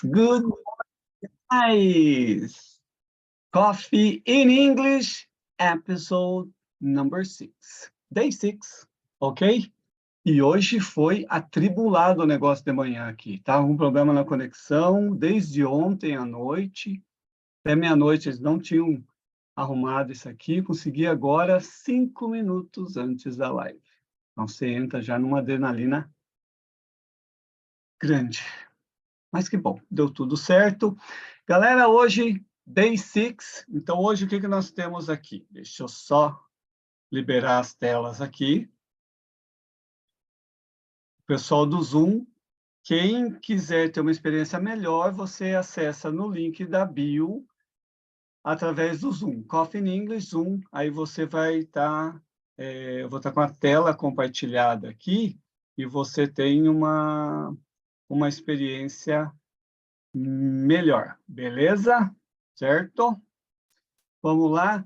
Good guys. Coffee in English, episode number 6. Day 6, ok? E hoje foi atribulado o negócio de manhã aqui. Estava um problema na conexão desde ontem à noite. Até meia-noite eles não tinham arrumado isso aqui. Consegui agora 5 minutos antes da live. Então você entra já numa adrenalina grande. Mas que bom, deu tudo certo. Galera, hoje, Day 6. Então, hoje, o que nós temos aqui? Deixa eu só liberar as telas aqui. Pessoal do Zoom, quem quiser ter uma experiência melhor, você acessa no link da bio através do Zoom. Coffee in English, Zoom, aí você vai estar... eu vou estar com a tela compartilhada aqui e você tem uma experiência melhor, beleza? Certo? Vamos lá.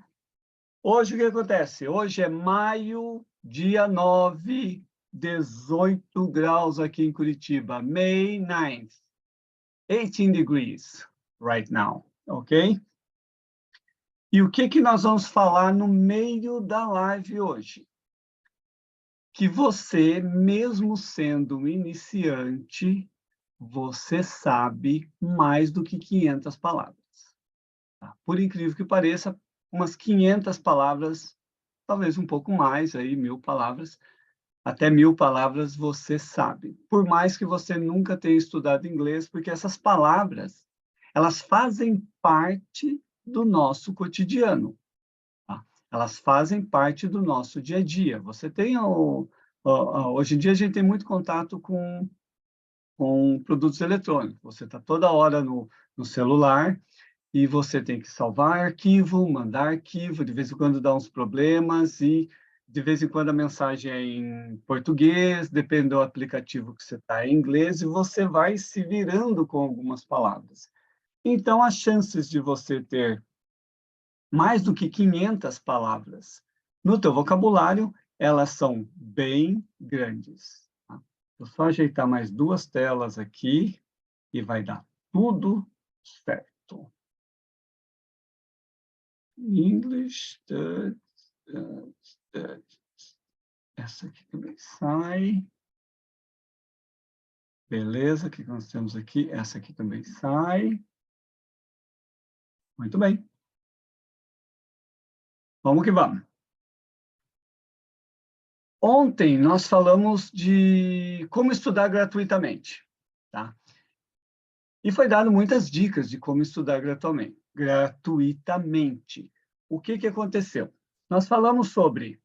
Hoje o que acontece? Hoje é maio, dia 9, 18 graus aqui em Curitiba. May 9th, 18 degrees right now, ok? E o que nós vamos falar no meio da live hoje? Que você, mesmo sendo um iniciante, você sabe mais do que 500 palavras. Tá? Por incrível que pareça, umas 500 palavras, talvez um pouco mais, aí 1.000 palavras, até 1.000 palavras você sabe. Por mais que você nunca tenha estudado inglês, porque essas palavras, elas fazem parte do nosso cotidiano. Tá? Elas fazem parte do nosso dia a dia. Você tem hoje em dia a gente tem muito contato com produtos eletrônicos. Você está toda hora no celular, e você tem que salvar arquivo, mandar arquivo, de vez em quando dá uns problemas, e de vez em quando a mensagem é em português, depende do aplicativo que você está em inglês, e você vai se virando com algumas palavras. Então, as chances de você ter mais do que 500 palavras no teu vocabulário, elas são bem grandes. Tá? Vou só ajeitar mais 2 telas aqui, e vai dar tudo certo. English, essa aqui também sai. Beleza, o que nós temos aqui? Essa aqui também sai. Muito bem. Vamos que vamos. Ontem nós falamos de como estudar gratuitamente, tá? E foi dado muitas dicas de como estudar gratuitamente. O que aconteceu? Nós falamos sobre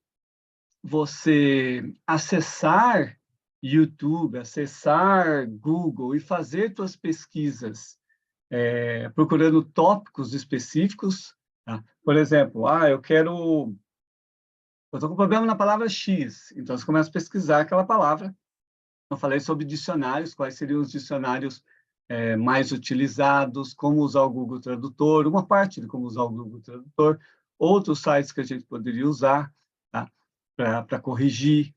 você acessar YouTube, acessar Google e fazer suas pesquisas procurando tópicos específicos. Tá? Por exemplo, eu estou com problema na palavra X, então você começa a pesquisar aquela palavra. Eu falei sobre dicionários, quais seriam os dicionários mais utilizados, como usar o Google Tradutor, uma parte de como usar o Google Tradutor, outros sites que a gente poderia usar, tá? Para corrigir.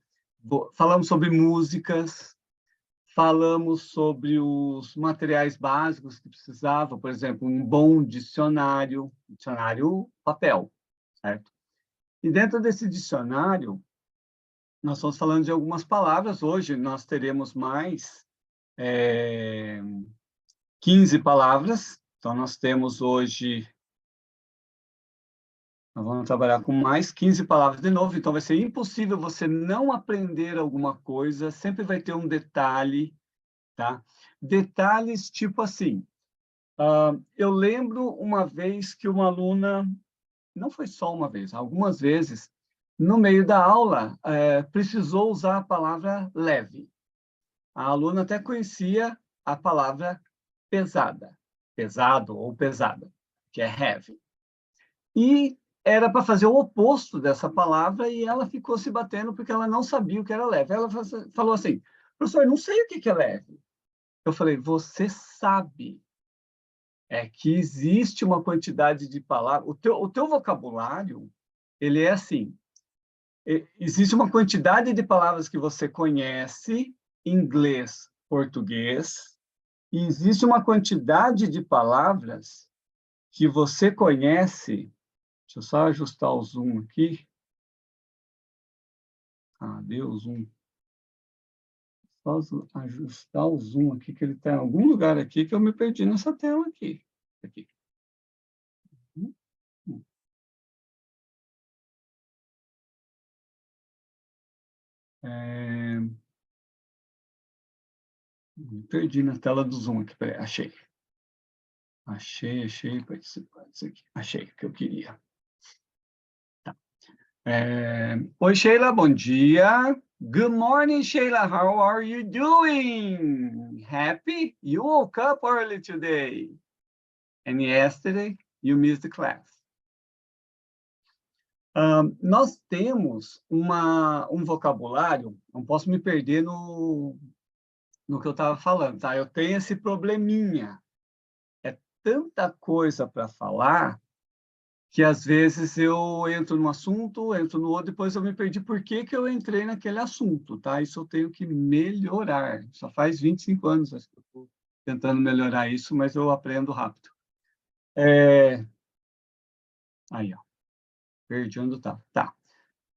Falamos sobre músicas, falamos sobre os materiais básicos que precisava, por exemplo, um bom dicionário papel, certo? E dentro desse dicionário, nós estamos falando de algumas palavras. Hoje nós teremos mais 15 palavras. Então, nós temos hoje... Nós vamos trabalhar com mais 15 palavras de novo. Então, vai ser impossível você não aprender alguma coisa. Sempre vai ter um detalhe, tá? Detalhes tipo assim. Eu lembro uma vez que uma aluna... Não foi só uma vez, algumas vezes, no meio da aula, precisou usar a palavra leve. A aluna até conhecia a palavra pesada, pesado ou pesada, que é heavy. E era para fazer o oposto dessa palavra e ela ficou se batendo porque ela não sabia o que era leve. Ela falou assim, professor, eu não sei o que é leve. Eu falei, você sabe. É que existe uma quantidade de palavras. O teu vocabulário, ele é assim, existe uma quantidade de palavras que você conhece, inglês, português, E existe uma quantidade de palavras que você conhece. Deixa eu só ajustar o zoom aqui. Ah, deu o zoom. Só ajustar o zoom aqui, que ele está em algum lugar aqui que eu me perdi nessa tela aqui. Aqui. É... Me perdi na tela do zoom aqui. Peraí, achei. Achei participantes aqui. Achei o que eu queria. Tá. Oi, Sheila, bom dia. Good morning, Sheila. How are you doing? Happy? You woke up early today. And yesterday, you missed the class. Nós temos um vocabulário, não posso me perder no que eu estava falando, tá? Eu tenho esse probleminha. É tanta coisa para falar que, às vezes, eu entro num assunto, entro no outro, depois eu me perdi por que que eu entrei naquele assunto, tá? Isso eu tenho que melhorar. Só faz 25 anos acho que eu estou tentando melhorar isso, mas eu aprendo rápido. Aí, ó. Perdi onde estava. Tá.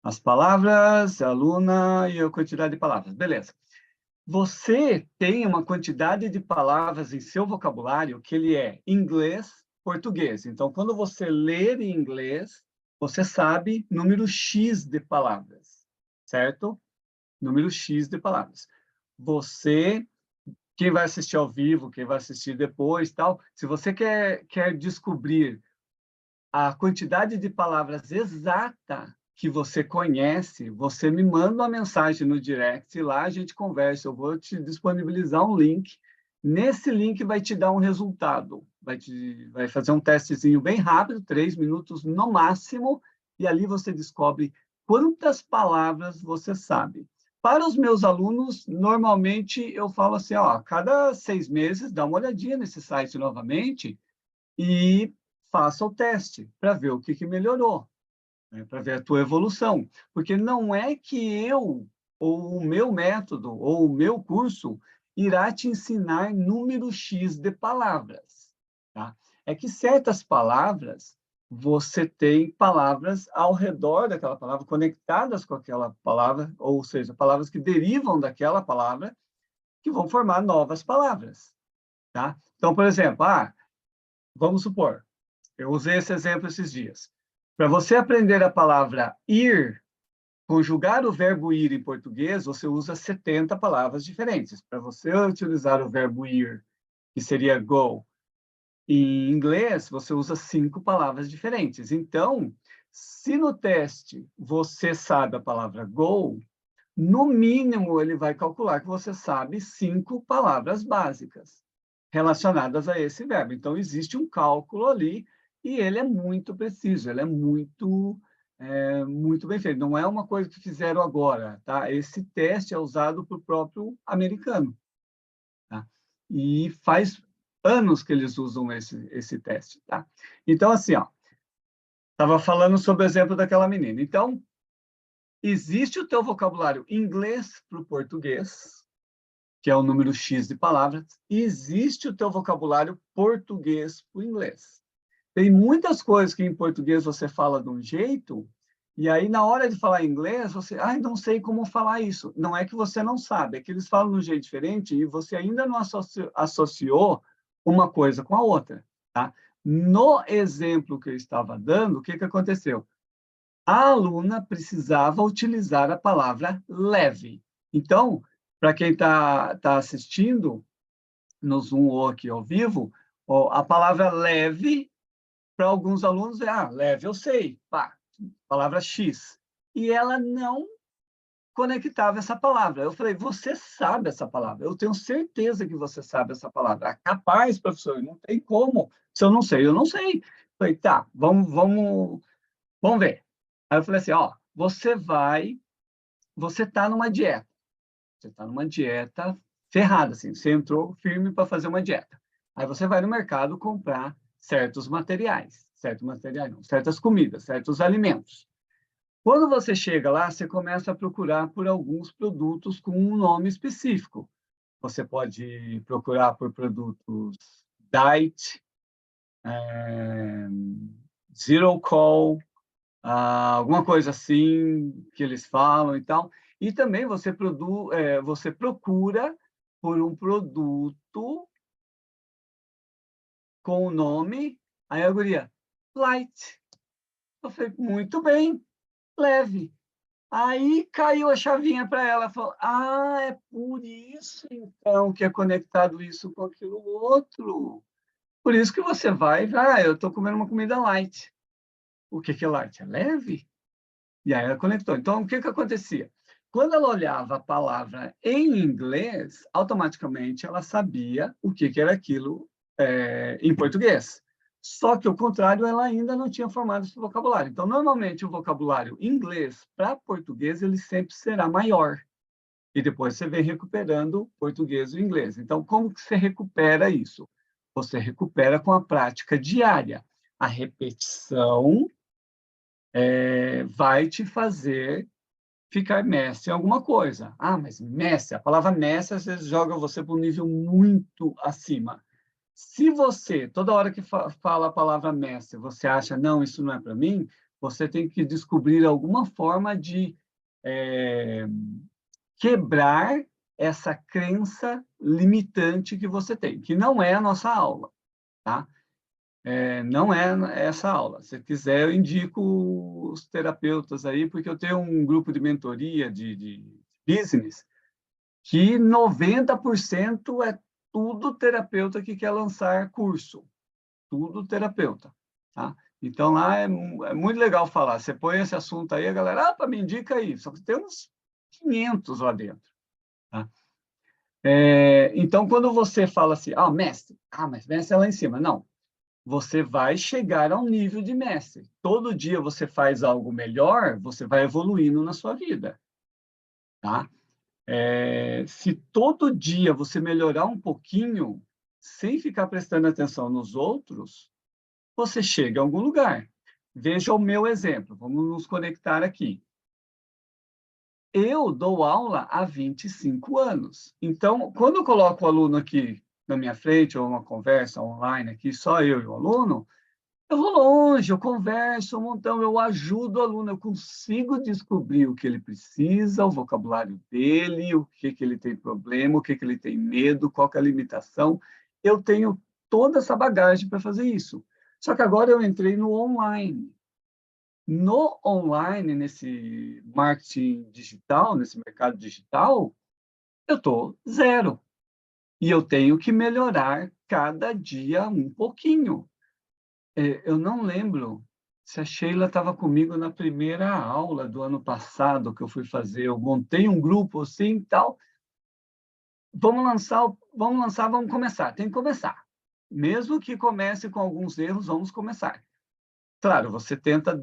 As palavras, a aluna e a quantidade de palavras. Beleza. Você tem uma quantidade de palavras em seu vocabulário que ele é inglês, português. Então, quando você ler em inglês, você sabe número X de palavras, certo? Número X de palavras. Você, quem vai assistir ao vivo, quem vai assistir depois, tal, se você quer descobrir a quantidade de palavras exata que você conhece, você me manda uma mensagem no direct, e lá a gente conversa, eu vou te disponibilizar um link. Nesse link vai te dar um resultado, vai fazer um testezinho bem rápido, 3 minutos no máximo, e ali você descobre quantas palavras você sabe. Para os meus alunos, normalmente eu falo assim, ó, cada 6 meses, dá uma olhadinha nesse site novamente e faça o teste para ver o que melhorou, né, para ver a tua evolução. Porque não é que eu, ou o meu método, ou o meu curso, irá te ensinar número X de palavras. Tá? É que certas palavras, você tem palavras ao redor daquela palavra, conectadas com aquela palavra, ou seja, palavras que derivam daquela palavra, que vão formar novas palavras. Tá? Então, por exemplo, vamos supor, eu usei esse exemplo esses dias. Para você aprender a palavra ir, conjugar o verbo ir em português, você usa 70 palavras diferentes. Para você utilizar o verbo ir, que seria go, em inglês, você usa 5 palavras diferentes. Então, se no teste você sabe a palavra go, no mínimo ele vai calcular que você sabe 5 palavras básicas relacionadas a esse verbo. Então, existe um cálculo ali e ele é muito preciso, ele é muito bem feito. Não é uma coisa que fizeram agora, tá? Esse teste é usado para o próprio americano, tá? E faz anos que eles usam esse teste, tá? Então, assim, ó, estava falando sobre o exemplo daquela menina. Então, existe o teu vocabulário inglês para o português, que é o número X de palavras, e existe o teu vocabulário português para o inglês. Tem muitas coisas que em português você fala de um jeito, e aí na hora de falar inglês, você, não sei como falar isso. Não é que você não sabe, é que eles falam de um jeito diferente e você ainda não associou uma coisa com a outra, tá? No exemplo que eu estava dando, o que aconteceu? A aluna precisava utilizar a palavra leve. Então, para quem está assistindo no Zoom ou aqui ao vivo, a palavra leve, para alguns alunos, leve eu sei, palavra X. E ela não conectava essa palavra. Eu falei, você sabe essa palavra, eu tenho certeza que você sabe essa palavra. Capaz, professor, não tem como. Se eu não sei, eu não sei. Eu falei, tá, vamos ver. Aí eu falei assim, você está numa dieta. Você está numa dieta ferrada, assim. Você entrou firme para fazer uma dieta. Aí você vai no mercado comprar certos materiais, certas comidas, certos alimentos. Quando você chega lá, você começa a procurar por alguns produtos com um nome específico. você pode procurar por produtos diet, zero call, alguma coisa assim que eles falam e tal. E também você procura por um produto com o nome, aí a guria, light. Eu falei, muito bem, leve. Aí caiu a chavinha para ela, falou, é por isso então que é conectado isso com aquilo outro. Por isso que você eu estou comendo uma comida light. O que é light? É leve? E aí ela conectou. Então, o que acontecia? Quando ela olhava a palavra em inglês, automaticamente ela sabia o que era aquilo em português. Só que, ao contrário, ela ainda não tinha formado esse vocabulário. Então, normalmente, o vocabulário inglês para português, ele sempre será maior. E depois você vem recuperando português e inglês. Então, como que você recupera isso? Você recupera com a prática diária. A repetição vai te fazer ficar mestre em alguma coisa. Mas mestre, a palavra mestre às vezes joga você para um nível muito acima. Se você, toda hora que fala a palavra mestre, você acha, não, isso não é para mim, você tem que descobrir alguma forma de quebrar essa crença limitante que você tem, que não é a nossa aula, tá? Não é essa aula. Se quiser, eu indico os terapeutas aí, porque eu tenho um grupo de mentoria de business que 90% é tudo terapeuta que quer lançar curso. Tudo terapeuta, tá? Então, lá é muito legal falar. Você põe esse assunto aí, a galera, me indica aí. Só que tem uns 500 lá dentro, tá? Então, quando você fala assim, mestre, mas mestre é lá em cima. Não, você vai chegar a um nível de mestre. Todo dia você faz algo melhor, você vai evoluindo na sua vida, tá? Se todo dia você melhorar um pouquinho, sem ficar prestando atenção nos outros, você chega a algum lugar. Veja o meu exemplo, vamos nos conectar aqui. Eu dou aula há 25 anos. Então, quando eu coloco o aluno aqui na minha frente, ou uma conversa online aqui, só eu e o aluno, eu vou longe, eu converso um montão, eu ajudo o aluno, eu consigo descobrir o que ele precisa, o vocabulário dele, o que ele tem problema, o que ele tem medo, qual que é a limitação. Eu tenho toda essa bagagem para fazer isso. Só que agora eu entrei no online. No online, nesse marketing digital, nesse mercado digital, eu estou zero. E eu tenho que melhorar cada dia um pouquinho. Eu não lembro se a Sheila estava comigo na primeira aula do ano passado que eu fui fazer. Eu montei um grupo assim e tal. Vamos começar. Tem que começar. Mesmo que comece com alguns erros, vamos começar. Claro, você tenta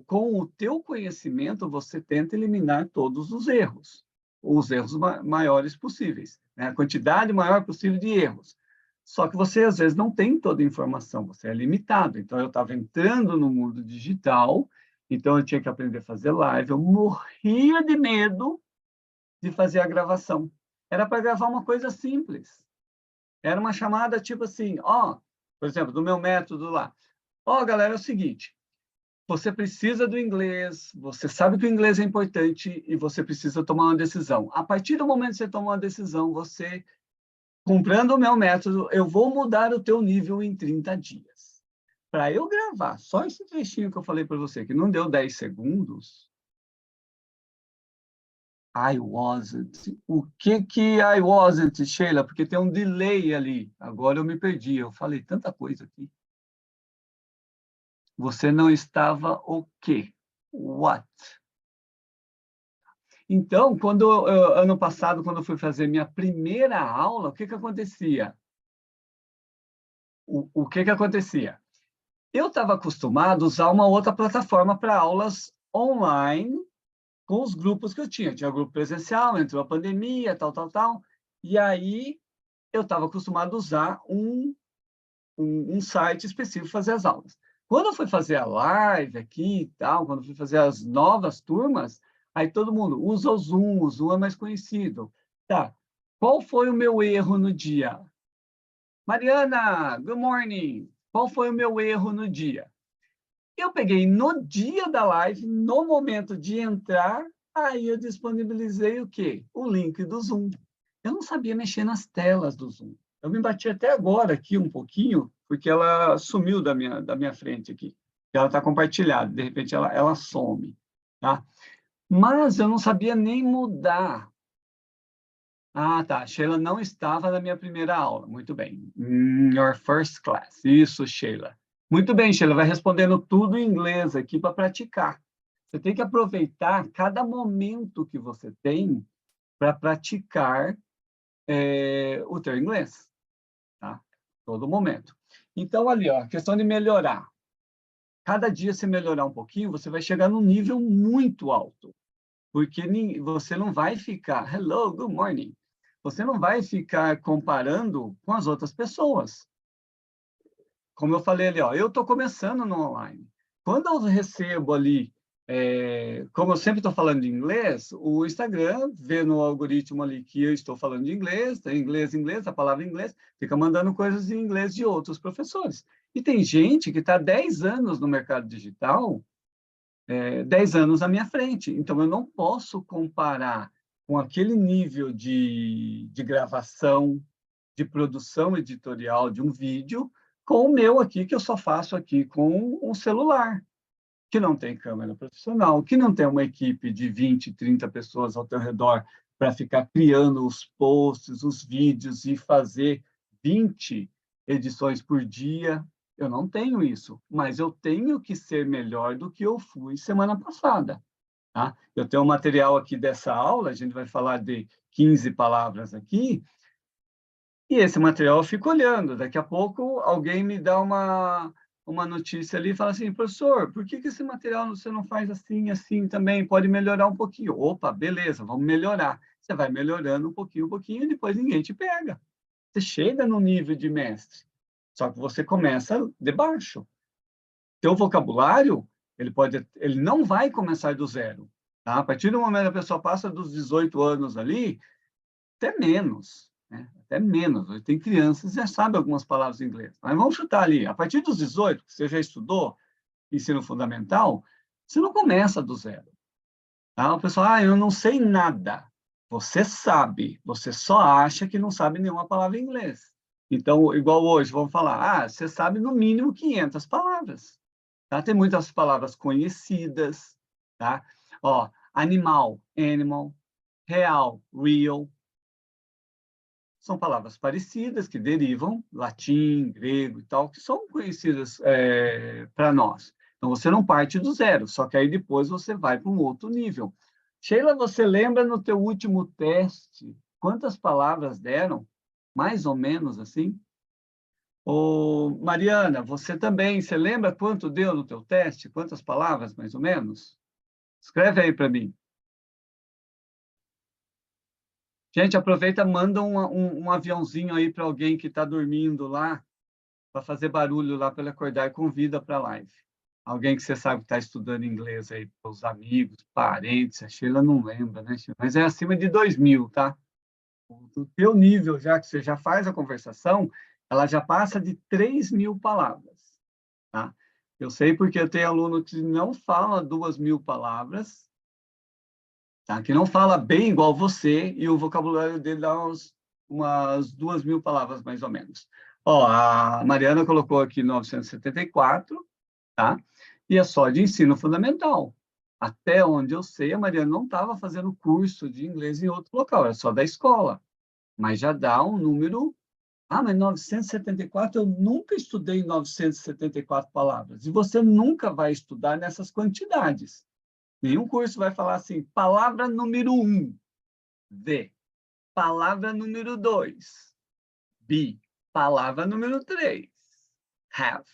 com o teu conhecimento, você tenta eliminar todos os erros maiores possíveis, né? A quantidade maior possível de erros. Só que você, às vezes, não tem toda a informação, você é limitado. Então, eu estava entrando no mundo digital, então eu tinha que aprender a fazer live, eu morria de medo de fazer a gravação. Era para gravar uma coisa simples. Era uma chamada tipo assim, por exemplo, do meu método lá. Galera, é o seguinte, você precisa do inglês, você sabe que o inglês é importante e você precisa tomar uma decisão. A partir do momento que você toma uma decisão, comprando o meu método, eu vou mudar o teu nível em 30 dias. Para eu gravar só esse trechinho que eu falei para você, que não deu 10 segundos, I wasn't. O que I wasn't, Sheila? Porque tem um delay ali. Agora eu me perdi, eu falei tanta coisa aqui. Você não estava o quê? What? Então, ano passado, quando eu fui fazer minha primeira aula, o que acontecia? O que acontecia? Eu estava acostumado a usar uma outra plataforma para aulas online com os grupos que eu tinha. Tinha grupo presencial, entrou a pandemia, tal. E aí, eu estava acostumado a usar um site específico para fazer as aulas. Quando eu fui fazer a live aqui e tal, quando eu fui fazer as novas turmas, aí todo mundo usa o Zoom é mais conhecido. Tá, Qual foi o meu erro no dia? Mariana, good morning. Qual foi o meu erro no dia? Eu peguei no dia da live, no momento de entrar, aí eu disponibilizei o quê? O link do Zoom. Eu não sabia mexer nas telas do Zoom. Eu me bati até agora aqui um pouquinho, porque ela sumiu da minha frente aqui. Ela está compartilhada, de repente ela some. Tá? Mas eu não sabia nem mudar. Ah, tá. Sheila não estava na minha primeira aula. Muito bem. Your first class. Isso, Sheila. Muito bem, Sheila. Vai respondendo tudo em inglês aqui para praticar. Você tem que aproveitar cada momento que você tem para praticar o teu inglês. Tá? Todo momento. Então, ali, ó, questão de melhorar. Cada dia você melhorar um pouquinho, você vai chegar num nível muito alto. Porque você não vai ficar, hello, good morning. Você não vai ficar comparando com as outras pessoas. Como eu falei ali, ó, eu estou começando no online. Quando eu recebo ali, como eu sempre estou falando de inglês, o Instagram vê no algoritmo ali que eu estou falando de inglês, inglês, a palavra inglês, fica mandando coisas em inglês de outros professores. E tem gente que está 10 anos no mercado digital, 10 anos à minha frente. Então, eu não posso comparar com aquele nível de gravação, de produção editorial de um vídeo, com o meu aqui, que eu só faço aqui com um celular, que não tem câmera profissional, que não tem uma equipe de 20, 30 pessoas ao teu redor para ficar criando os posts, os vídeos e fazer 20 edições por dia. Eu não tenho isso, mas eu tenho que ser melhor do que eu fui semana passada. Tá? Eu tenho um material aqui dessa aula, a gente vai falar de 15 palavras aqui, e esse material eu fico olhando. Daqui a pouco alguém me dá uma notícia ali e fala assim, professor, por que esse material você não faz assim, assim também? Pode melhorar um pouquinho. Opa, beleza, vamos melhorar. Você vai melhorando um pouquinho, e depois ninguém te pega. Você chega no nível de mestre, só que você começa de baixo. Teu vocabulário, ele não vai começar do zero. Tá? A partir do momento que a pessoa passa dos 18 anos ali, até menos, né? Até menos. Tem crianças que já sabem algumas palavras em inglês. Mas vamos chutar ali, a partir dos 18, que você já estudou ensino fundamental, você não começa do zero. Tá? O pessoal, eu não sei nada. Você sabe, você só acha que não sabe nenhuma palavra em inglês. Então, igual hoje, vamos falar, você sabe no mínimo 500 palavras. Tá? Tem muitas palavras conhecidas, tá? Ó, animal, animal, real, real, são palavras parecidas, que derivam latim, grego e tal, que são conhecidas para nós. Então, você não parte do zero, só que aí depois você vai para um outro nível. Sheila, você lembra no teu último teste quantas palavras deram? Mais ou menos assim? Ô, Mariana, você também, você lembra quanto deu no teu teste? Quantas palavras, mais ou menos? Escreve aí para mim. Gente, aproveita, manda um aviãozinho aí para alguém que está dormindo lá, para fazer barulho lá para ele acordar e convida para a live. Alguém que você sabe que está estudando inglês aí, para os amigos, parentes, a Sheila não lembra, né, Sheila? Mas é acima de 2.000, tá? O teu nível, já que você já faz a conversação, ela já passa de 3.000 palavras, tá? Eu sei porque eu tenho aluno que não fala 2.000 palavras, tá? Que não fala bem igual você, e o vocabulário dele dá umas 2.000 palavras, mais ou menos. Ó, a Mariana colocou aqui 974, tá? E é só de ensino fundamental. Até onde eu sei, a Mariana não estava fazendo curso de inglês em outro local, era só da escola. Mas já dá um número... mas 974, eu nunca estudei 974 palavras. E você nunca vai estudar nessas quantidades. Nenhum curso vai falar assim, palavra número 1, V. Palavra número 2, be. Palavra número 3, have.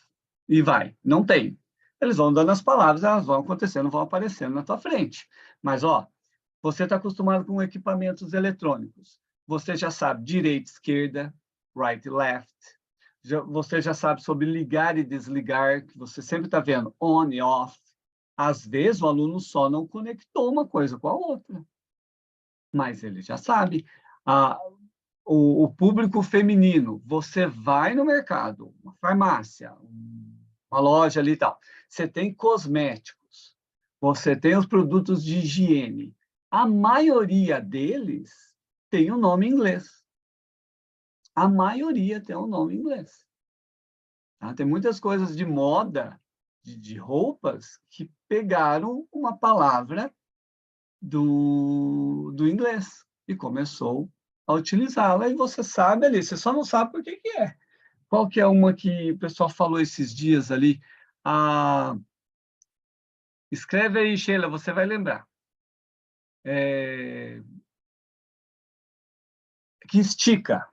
E vai. Não tem. Eles vão dando as palavras, elas vão acontecendo, vão aparecendo na tua frente. Mas, ó, você está acostumado com equipamentos eletrônicos. Você já sabe direita, esquerda, right, left. Você já sabe sobre ligar e desligar, que você sempre está vendo on e off. Às vezes, o aluno só não conectou uma coisa com a outra. Mas ele já sabe. o público feminino, você vai no mercado, uma farmácia, uma loja ali e tal, você tem cosméticos, você tem os produtos de higiene. A maioria deles tem um nome em inglês. A maioria tem um nome em inglês. Tá? Tem muitas coisas de moda, de roupas, que pegaram uma palavra do inglês e começou a utilizá-la, e você sabe ali, você só não sabe por que que é. Qual que é uma que o pessoal falou esses dias ali? Ah, escreve aí, Sheila, você vai lembrar. É, que estica,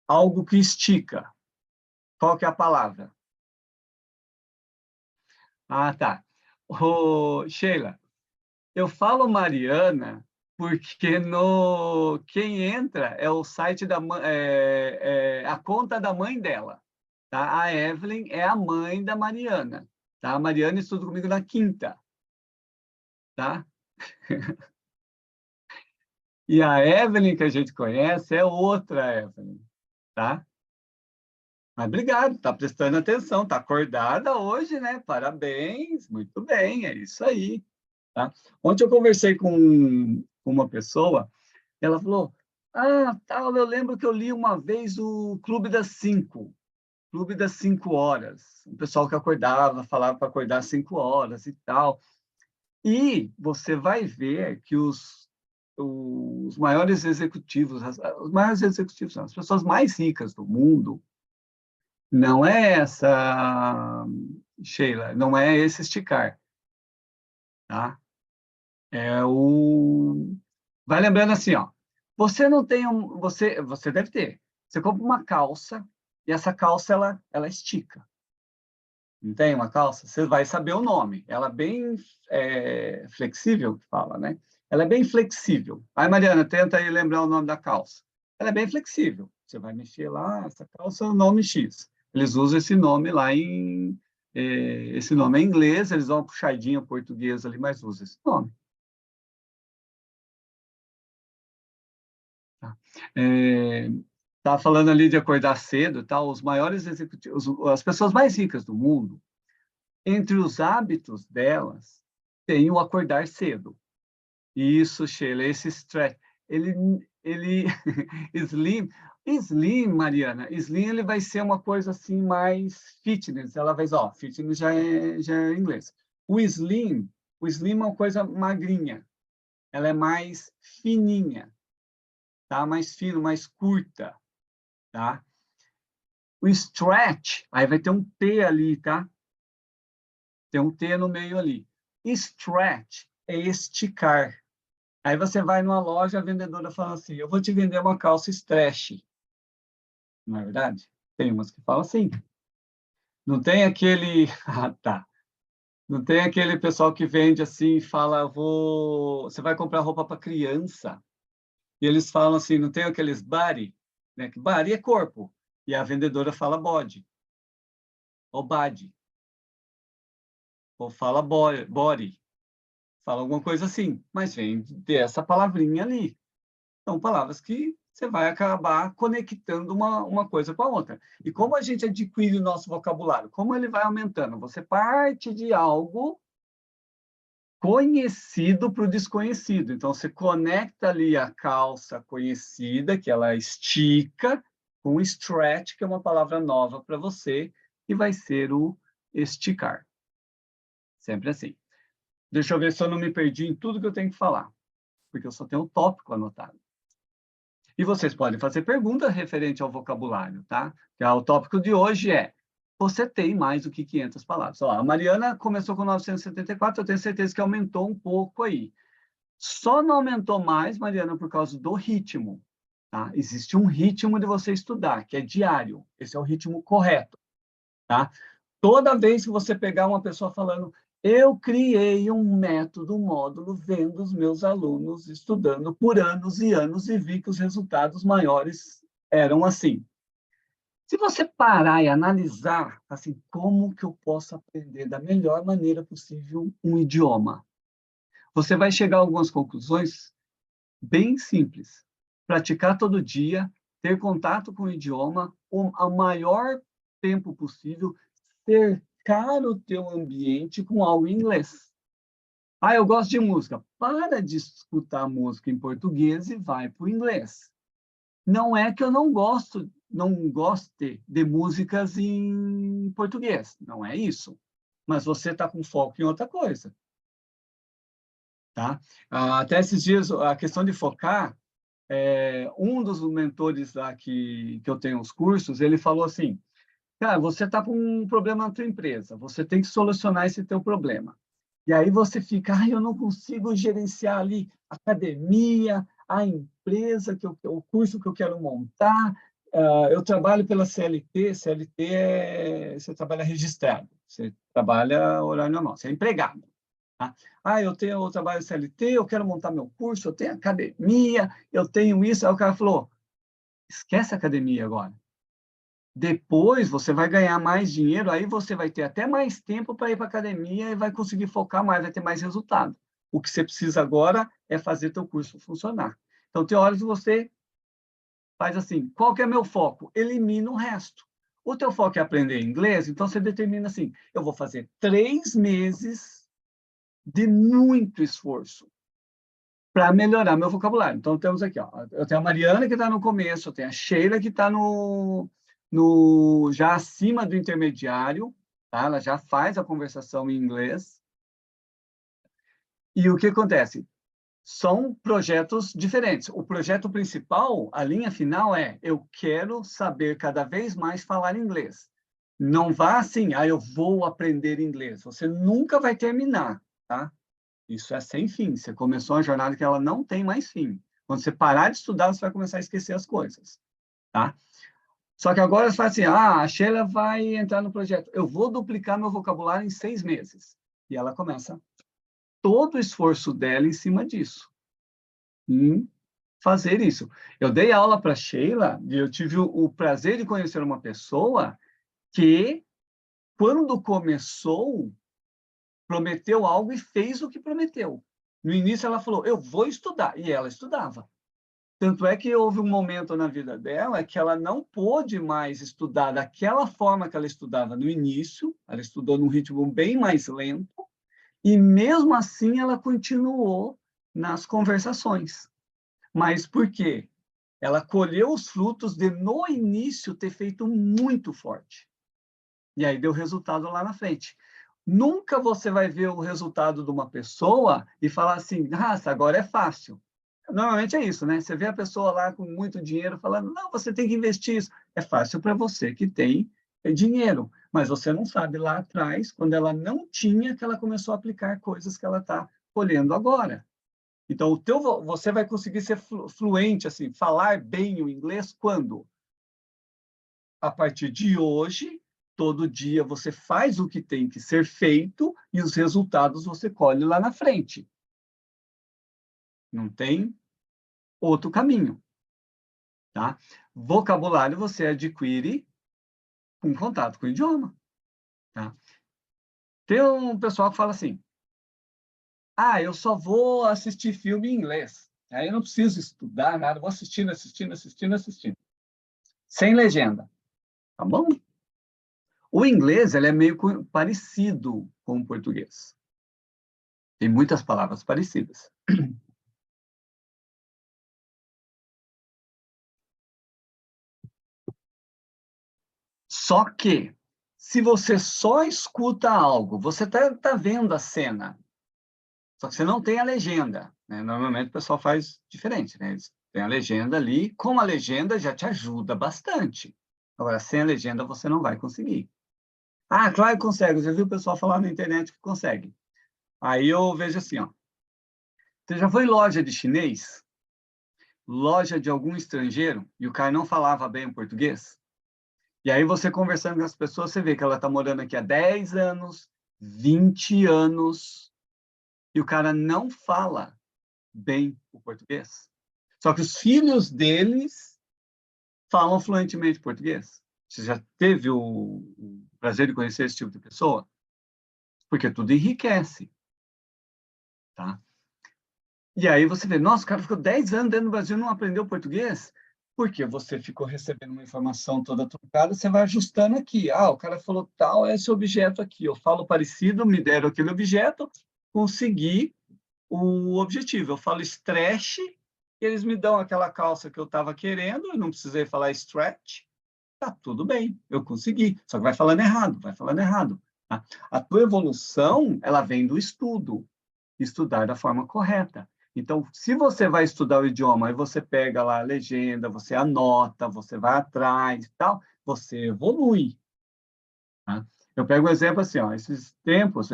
algo que estica. Qual que é a palavra? Ah, tá. Sheila, eu falo Mariana porque no quem entra é o site a conta da mãe dela, tá? A Evelyn é a mãe da Mariana, tá? A Mariana estuda comigo na quinta, tá? E a Evelyn que a gente conhece é outra Evelyn, tá? Mas obrigado, tá prestando atenção, tá acordada hoje, né? Parabéns, muito bem, é isso aí, tá? Ontem eu conversei com uma pessoa. Ela falou, tal, eu lembro que eu li uma vez o Clube das 5 horas. O pessoal que acordava, falava para acordar às 5 horas e tal. E você vai ver que os maiores executivos, os maiores executivos, não, as pessoas mais ricas do mundo, não é essa, Sheila, não é esse esticar, tá? É o Vai lembrando assim, ó. Você não tem você deve ter. Você compra uma calça e essa calça ela estica. Não tem uma calça? Você vai saber o nome. Ela é bem flexível, que fala, né? Ela é bem flexível. Aí, Mariana, tenta aí lembrar o nome da calça. Ela é bem flexível. Você vai mexer lá, essa calça é o nome X. Eles usam esse nome lá esse nome é em inglês, eles dão uma puxadinha portuguesa ali, mas usam esse nome. Tá? Tá falando ali de acordar cedo, tá? Os maiores executivos, as pessoas mais ricas do mundo, entre os hábitos delas, tem o acordar cedo. Isso, Sheila, esse stress, ele, Slim, Slim, Mariana, Slim ele vai ser uma coisa assim mais fitness. Ela vai, ó, fitness já é em inglês. O Slim é uma coisa magrinha. Ela é mais fininha, tá? Mais fino, mais curta, tá? O stretch, aí vai ter um T ali, tá? Tem um T no meio ali. Stretch é esticar. Aí você vai numa loja, a vendedora fala assim, eu vou te vender uma calça stretch. Não é verdade? Tem umas que falam assim. Não tem aquele... Ah, tá. Não tem aquele pessoal que vende assim e fala, você vai comprar roupa para criança. E eles falam assim, não tem aqueles body, né? Que body é corpo. E a vendedora fala body, ou body, ou fala body. Fala alguma coisa assim, mas vem dessa palavrinha ali. São palavras que você vai acabar conectando uma coisa com a outra. E como a gente adquire o nosso vocabulário? Como ele vai aumentando? Você parte de algo conhecido para o desconhecido. Então, você conecta ali a calça conhecida, que ela estica, com stretch, que é uma palavra nova para você, e vai ser o esticar. Sempre assim. Deixa eu ver se eu não me perdi em tudo que eu tenho que falar, porque eu só tenho um tópico anotado. E vocês podem fazer perguntas referente ao vocabulário, tá? O tópico de hoje é: você tem mais do que 500 palavras. Ó, a Mariana começou com 974, eu tenho certeza que aumentou um pouco aí. Só não aumentou mais, Mariana, por causa do ritmo, tá? Existe um ritmo de você estudar, que é diário. Esse é o ritmo correto, tá? Toda vez que você pegar uma pessoa falando, eu criei um método, um módulo, vendo os meus alunos estudando por anos e anos e vi que os resultados maiores eram assim. Se você parar e analisar, assim, como que eu posso aprender da melhor maneira possível um idioma, você vai chegar a algumas conclusões bem simples. Praticar todo dia, ter contato com o idioma o maior tempo possível, cercar o teu ambiente com algo em inglês. Ah, eu gosto de música. Para de escutar música em português e vai para o inglês. Não é que eu não goste de músicas em português. Não é isso. Mas você está com foco em outra coisa. Tá? Até esses dias, a questão de focar, um dos mentores lá que eu tenho os cursos, ele falou assim, cara, você está com um problema na tua empresa, você tem que solucionar esse teu problema. E aí você fica, eu não consigo gerenciar ali a academia, a empresa, o curso que eu quero montar. Eu trabalho pela CLT, você trabalha registrado, você trabalha horário normal, você é empregado. Tá? Eu trabalho CLT, eu quero montar meu curso, eu tenho academia, eu tenho isso. Aí o cara falou, esquece a academia agora. Depois você vai ganhar mais dinheiro, aí você vai ter até mais tempo para ir para a academia e vai conseguir focar mais, vai ter mais resultado. O que você precisa agora é fazer teu curso funcionar. Então, tem horas que você faz assim, qual que é meu foco? Elimina o resto. O teu foco é aprender inglês, então você determina assim, eu vou fazer 3 meses de muito esforço para melhorar meu vocabulário. Então, temos aqui, ó, eu tenho a Mariana que está no começo, eu tenho a Sheila que está já acima do intermediário, tá? Ela já faz a conversação em inglês. E o que acontece? São projetos diferentes. O projeto principal, a linha final é, eu quero saber cada vez mais falar inglês. Não vá assim, eu vou aprender inglês. Você nunca vai terminar, tá? Isso é sem fim. Você começou uma jornada que ela não tem mais fim. Quando você parar de estudar, você vai começar a esquecer as coisas, tá? Só que agora você fala assim, a Sheila vai entrar no projeto. Eu vou duplicar meu vocabulário em 6 meses. E ela começa todo o esforço dela em cima disso. Em fazer isso. Eu dei aula para a Sheila e eu tive o prazer de conhecer uma pessoa que, quando começou, prometeu algo e fez o que prometeu. No início ela falou, eu vou estudar. E ela estudava. Tanto é que houve um momento na vida dela que ela não pôde mais estudar daquela forma que ela estudava no início, ela estudou num ritmo bem mais lento, e mesmo assim ela continuou nas conversações. Mas por quê? Ela colheu os frutos de, no início, ter feito muito forte. E aí deu resultado lá na frente. Nunca você vai ver o resultado de uma pessoa e falar assim, agora é fácil. Normalmente é isso, né? Você vê a pessoa lá com muito dinheiro falando, não, você tem que investir isso. É fácil para você que tem dinheiro, mas você não sabe lá atrás, quando ela não tinha, que ela começou a aplicar coisas que ela está colhendo agora. Então, você vai conseguir ser fluente, assim, falar bem o inglês quando? A partir de hoje, todo dia você faz o que tem que ser feito e os resultados você colhe lá na frente. Não tem outro caminho. Tá? Vocabulário você adquire com contato com o idioma. Tá? Tem um pessoal que fala assim, eu só vou assistir filme em inglês. Aí eu não preciso estudar nada, vou assistindo, assistindo, assistindo, assistindo. Sem legenda. Tá bom? O inglês ele é meio parecido com o português. Tem muitas palavras parecidas. Só que, se você só escuta algo, você está vendo a cena, só que você não tem a legenda. Né? Normalmente o pessoal faz diferente. Né? Eles têm a legenda ali, com a legenda já te ajuda bastante. Agora, sem a legenda, você não vai conseguir. Claro que consegue. Já viu o pessoal falar na internet que consegue. Aí eu vejo assim, ó. Você já foi em loja de chinês? Loja de algum estrangeiro? E o cara não falava bem o português? E aí você conversando com as pessoas, você vê que ela está morando aqui há 10 anos, 20 anos, e o cara não fala bem o português. Só que os filhos deles falam fluentemente português. Você já teve o prazer de conhecer esse tipo de pessoa? Porque tudo enriquece, tá? E aí você vê, nossa, o cara ficou 10 anos dentro do Brasil e não aprendeu português? Porque você ficou recebendo uma informação toda trocada, você vai ajustando aqui. Ah, o cara falou tal, é esse objeto aqui. Eu falo parecido, me deram aquele objeto, consegui o objetivo. Eu falo stretch, e eles me dão aquela calça que eu estava querendo, eu não precisei falar stretch, tá tudo bem, eu consegui. Só que vai falando errado, vai falando errado. Tá? A tua evolução, ela vem do estudo, estudar da forma correta. Então, se você vai estudar o idioma, aí você pega lá a legenda, você anota, você vai atrás e tal, você evolui. Tá? Eu pego um exemplo assim, ó, esses tempos,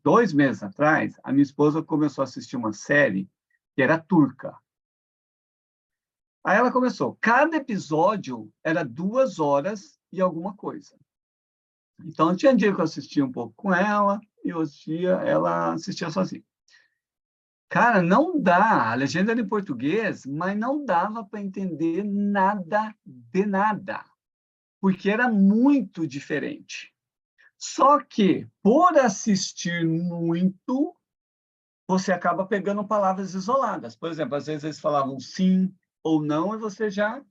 2 meses atrás, a minha esposa começou a assistir uma série que era turca. Aí ela começou, cada episódio era 2 horas e alguma coisa. Então, tinha dia que eu assistia um pouco com ela, e outro dia ela assistia sozinha. Cara, não dá. A legenda era em português, mas não dava para entender nada de nada, porque era muito diferente. Só que, por assistir muito, você acaba pegando palavras isoladas. Por exemplo, às vezes eles falavam sim ou não, e você já.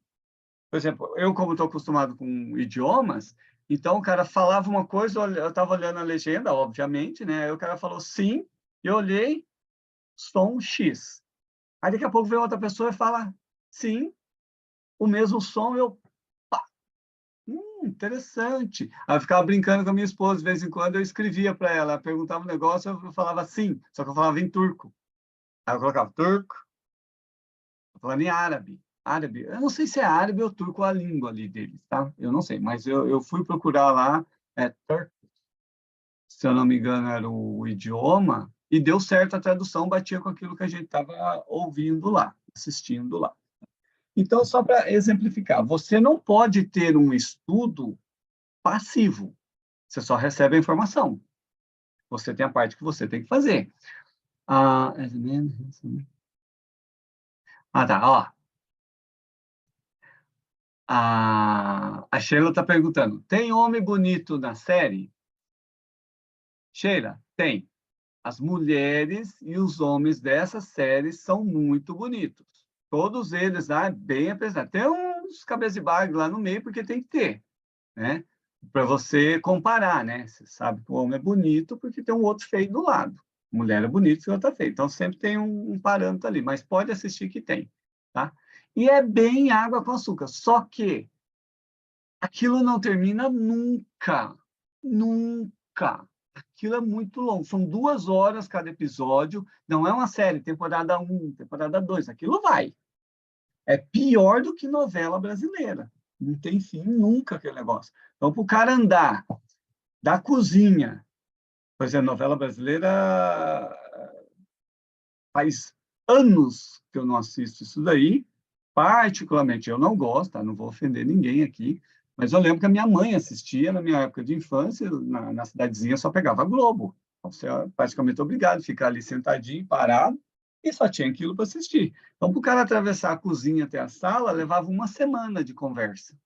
Por exemplo, eu, como estou acostumado com idiomas, então o cara falava uma coisa, eu estava olhando a legenda, obviamente, né? Aí o cara falou sim, eu olhei, som X. Aí daqui a pouco vem outra pessoa e fala sim, o mesmo som, eu. Interessante. Aí eu ficava brincando com a minha esposa, de vez em quando eu escrevia para ela, ela perguntava um negócio, eu falava sim, só que eu falava em turco. Aí eu colocava turco, eu falava em árabe. Árabe, eu não sei se é árabe ou turco a língua ali deles, tá? Eu não sei, mas eu fui procurar lá, turco, se eu não me engano era o idioma, e deu certo a tradução, batia com aquilo que a gente estava ouvindo lá, assistindo lá. Então, só para exemplificar, você não pode ter um estudo passivo, você só recebe a informação. Você tem a parte que você tem que fazer. Ah, tá, ó. A Sheila está perguntando, tem homem bonito na série? Sheila, tem. As mulheres e os homens dessa série são muito bonitos. Todos eles lá, bem apresentados. Tem uns cabeça de bagre lá no meio, porque tem que ter, né? Para você comparar, né? Você sabe que o homem é bonito porque tem um outro feio do lado. Mulher é bonita e outra feia. Então, sempre tem um parâmetro ali, mas pode assistir que tem, tá? E é bem água com açúcar. Só que aquilo não termina nunca. Nunca. Aquilo é muito longo. São 2 horas cada episódio. Não é uma série, temporada 1, temporada 2. Aquilo vai. É pior do que novela brasileira. Não tem fim nunca aquele negócio. Então, para o cara andar da cozinha, por exemplo, novela brasileira faz anos que eu não assisto isso daí, particularmente eu não gosto, tá? Não vou ofender ninguém aqui, mas eu lembro que a minha mãe assistia na minha época de infância, na cidadezinha só pegava Globo. Então, você é praticamente obrigado a ficar ali sentadinho, parado, e só tinha aquilo para assistir. Então, para o cara atravessar a cozinha até a sala, levava uma semana de conversa.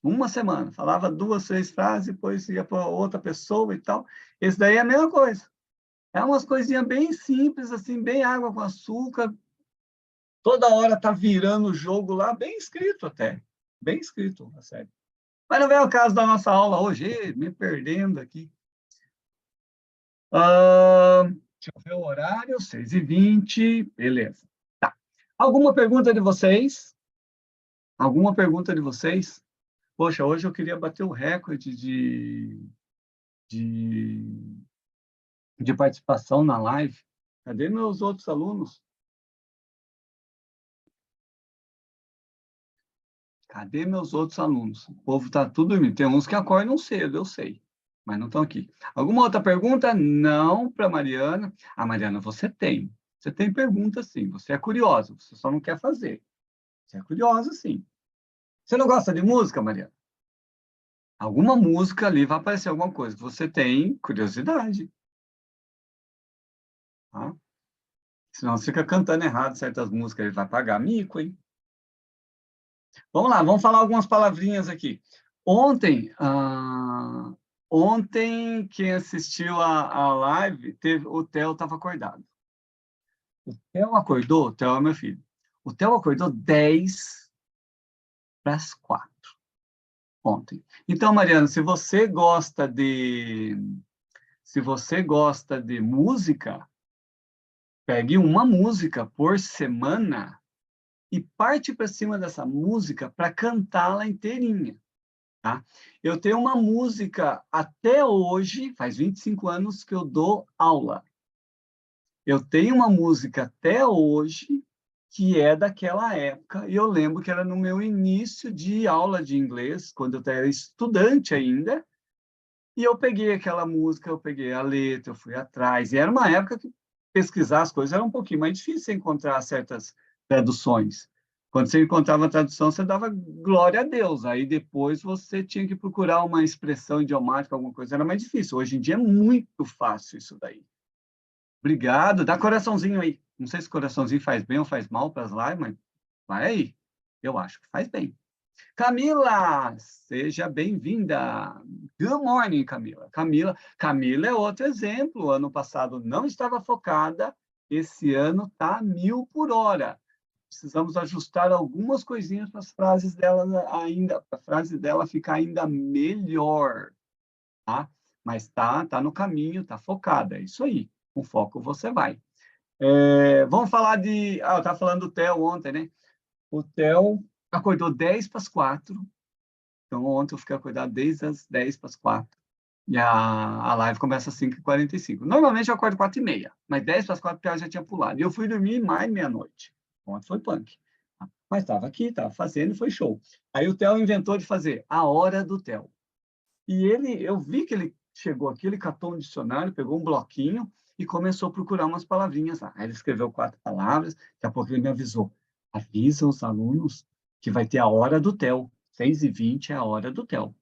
Uma semana. Falava 2, 3 frases, depois ia para outra pessoa e tal. Esse daí é a mesma coisa. É umas coisinhas bem simples, assim, bem água com açúcar. Toda hora tá virando o jogo lá, bem escrito até. Bem escrito, a série. Mas não é o caso da nossa aula hoje, me perdendo aqui. Deixa eu ver o horário, 6h20, beleza. Tá. Alguma pergunta de vocês? Alguma pergunta de vocês? Poxa, hoje eu queria bater o recorde de, de participação na live. Cadê meus outros alunos? Cadê meus outros alunos? O povo está tudo dormindo. Tem uns que acordam cedo, eu sei, mas não estão aqui. Alguma outra pergunta? Não para a Mariana. A Mariana, você tem. Você tem pergunta, sim. Você é curiosa, você só não quer fazer. Você é curiosa, sim. Você não gosta de música, Mariana? Alguma música ali vai aparecer alguma coisa que você tem curiosidade. Tá? Senão você fica cantando errado certas músicas, ele vai pagar mico, hein? Vamos lá, vamos falar algumas palavrinhas aqui. Ontem, quem assistiu a live, o Theo estava acordado. O Theo acordou, o Theo é meu filho. O Theo acordou 10 para as 4 ontem. Então, Mariana, se você gosta de música, pegue uma música por semana e parte para cima dessa música para cantá-la inteirinha, tá? Eu tenho uma música até hoje, faz 25 anos que eu dou aula. Eu tenho uma música até hoje que é daquela época, e eu lembro que era no meu início de aula de inglês, quando eu era estudante ainda, e eu peguei aquela música, eu peguei a letra, eu fui atrás, e era uma época que pesquisar as coisas era um pouquinho mais difícil encontrar certas traduções. Quando você encontrava a tradução, você dava glória a Deus, aí depois você tinha que procurar uma expressão idiomática, alguma coisa, era mais difícil. Hoje em dia é muito fácil isso daí. Obrigado, dá coraçãozinho aí. Não sei se coraçãozinho faz bem ou faz mal para as lives, mas vai aí. Eu acho que faz bem. Camila, seja bem-vinda. Good morning, Camila. Camila é outro exemplo. Ano passado não estava focada, esse ano está 1000 por hora. Precisamos ajustar algumas coisinhas para as frases dela ainda, para a frase dela ficar ainda melhor, tá? Mas tá no caminho, tá focada. É isso aí. Com foco você vai. Vamos falar de... eu estava falando do Theo ontem, né? O Theo acordou 10 para as 4. Então, ontem eu fiquei acordado desde as 10 para as 4. E a live começa às 5h45. Normalmente eu acordo 4h30, mas 10 para as 4 porque eu já tinha pulado. E eu fui dormir mais meia-noite. Ontem foi punk. Mas estava aqui, estava fazendo e foi show. Aí o Theo inventou de fazer a hora do Theo. E eu vi que ele chegou aqui, ele catou um dicionário, pegou um bloquinho e começou a procurar umas palavrinhas lá. Aí ele escreveu 4 palavras, daqui a pouco ele me avisou. Avisa os alunos que vai ter a hora do Theo. 6h20 é a hora do Theo.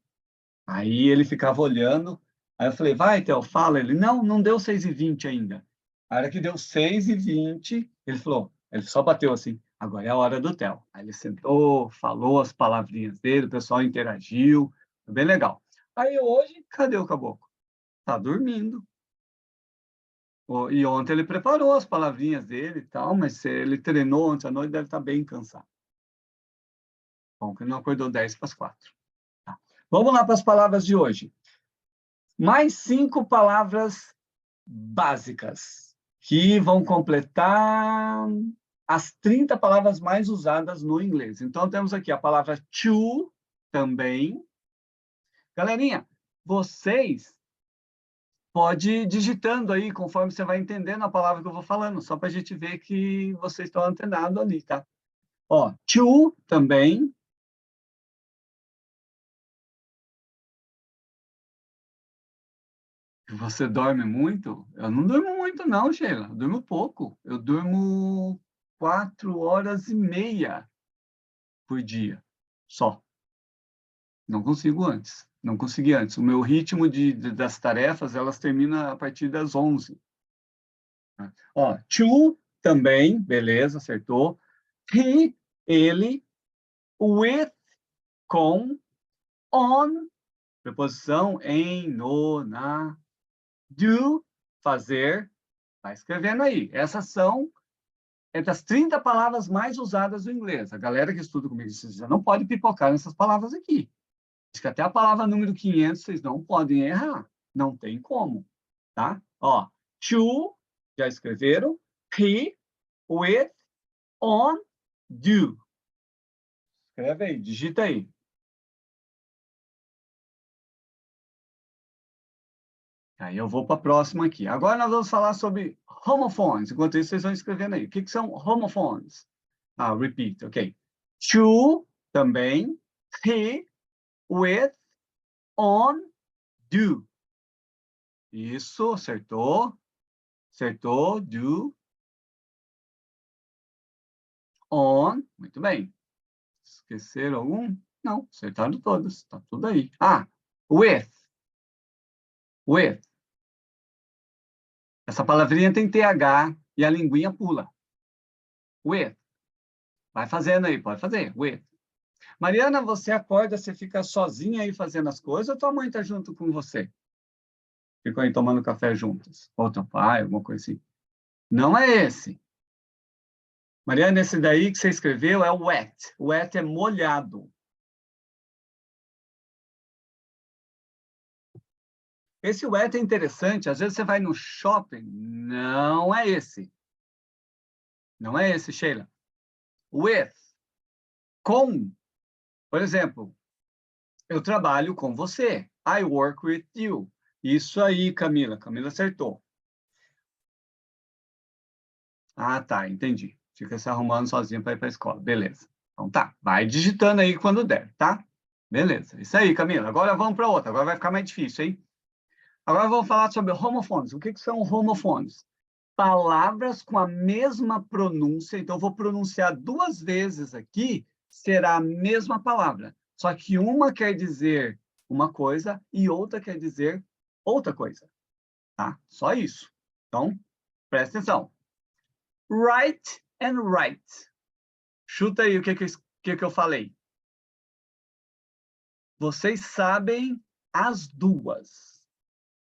Aí ele ficava olhando, aí eu falei, vai, Theo, fala. Ele, não deu 6h20 ainda. A hora que deu 6h20, ele falou, ele só bateu assim, agora é a hora do Theo. Aí ele sentou, falou as palavrinhas dele, o pessoal interagiu, foi bem legal. Aí hoje, cadê o caboclo? Tá dormindo. E ontem ele preparou as palavrinhas dele e tal, mas se ele treinou ontem à noite, deve estar bem cansado. Bom, que ele não acordou 10 para as 4. Tá. Vamos lá para as palavras de hoje. Mais 5 palavras básicas que vão completar as 30 palavras mais usadas no inglês. Então, temos aqui a palavra to também. Galerinha, vocês pode ir digitando aí, conforme você vai entendendo a palavra que eu vou falando, só para a gente ver que vocês estão antenados ali, tá? Ó, to também. Você dorme muito? Eu não durmo muito, não, Sheila. Eu durmo pouco. Eu durmo 4h30 por dia, só. Não consigo antes. Não consegui antes. O meu ritmo das tarefas, elas terminam a partir das 11. Ó, to também, beleza, acertou. He, ele, with, com, on, preposição em, no, na, do, fazer, vai escrevendo aí. Essas são entre as 30 palavras mais usadas no inglês. A galera que estuda comigo, vocês já não pode pipocar nessas palavras aqui. Acho que até a palavra número 500 vocês não podem errar. Não tem como, tá? Ó, to, já escreveram. He, with, on, do. Escreve aí, digita aí. Aí eu vou para a próxima aqui. Agora nós vamos falar sobre homophones. Enquanto isso, vocês vão escrevendo aí. O que são homophones? Repeat, ok. To, também. He, with, on, do. Isso, acertou. Acertou, do. On, muito bem. Esqueceram algum? Não, acertaram todos. Está tudo aí. With. With. Essa palavrinha tem TH e a linguinha pula. With. Vai fazendo aí, pode fazer. With. Mariana, você acorda, você fica sozinha aí fazendo as coisas ou tua mãe está junto com você? Ficam aí tomando café juntas? Ou teu pai, alguma coisa assim? Não é esse. Mariana, esse daí que você escreveu é wet. Wet é molhado. Esse with é interessante, às vezes você vai no shopping, não é esse. Não é esse, Sheila. With, com. Por exemplo, eu trabalho com você. I work with you. Isso aí, Camila. Camila acertou. Ah, tá, entendi. Fica se arrumando sozinho para ir para a escola. Beleza. Então tá, vai digitando aí quando der, tá? Beleza. Isso aí, Camila. Agora vamos para outra. Agora vai ficar mais difícil, hein? Agora vamos falar sobre homophones. O que são homophones? Palavras com a mesma pronúncia. Então, eu vou pronunciar 2 vezes aqui, será a mesma palavra. Só que uma quer dizer uma coisa e outra quer dizer outra coisa. Tá? Só isso. Então, presta atenção. Right and right. Chuta aí o que eu falei. Vocês sabem as duas.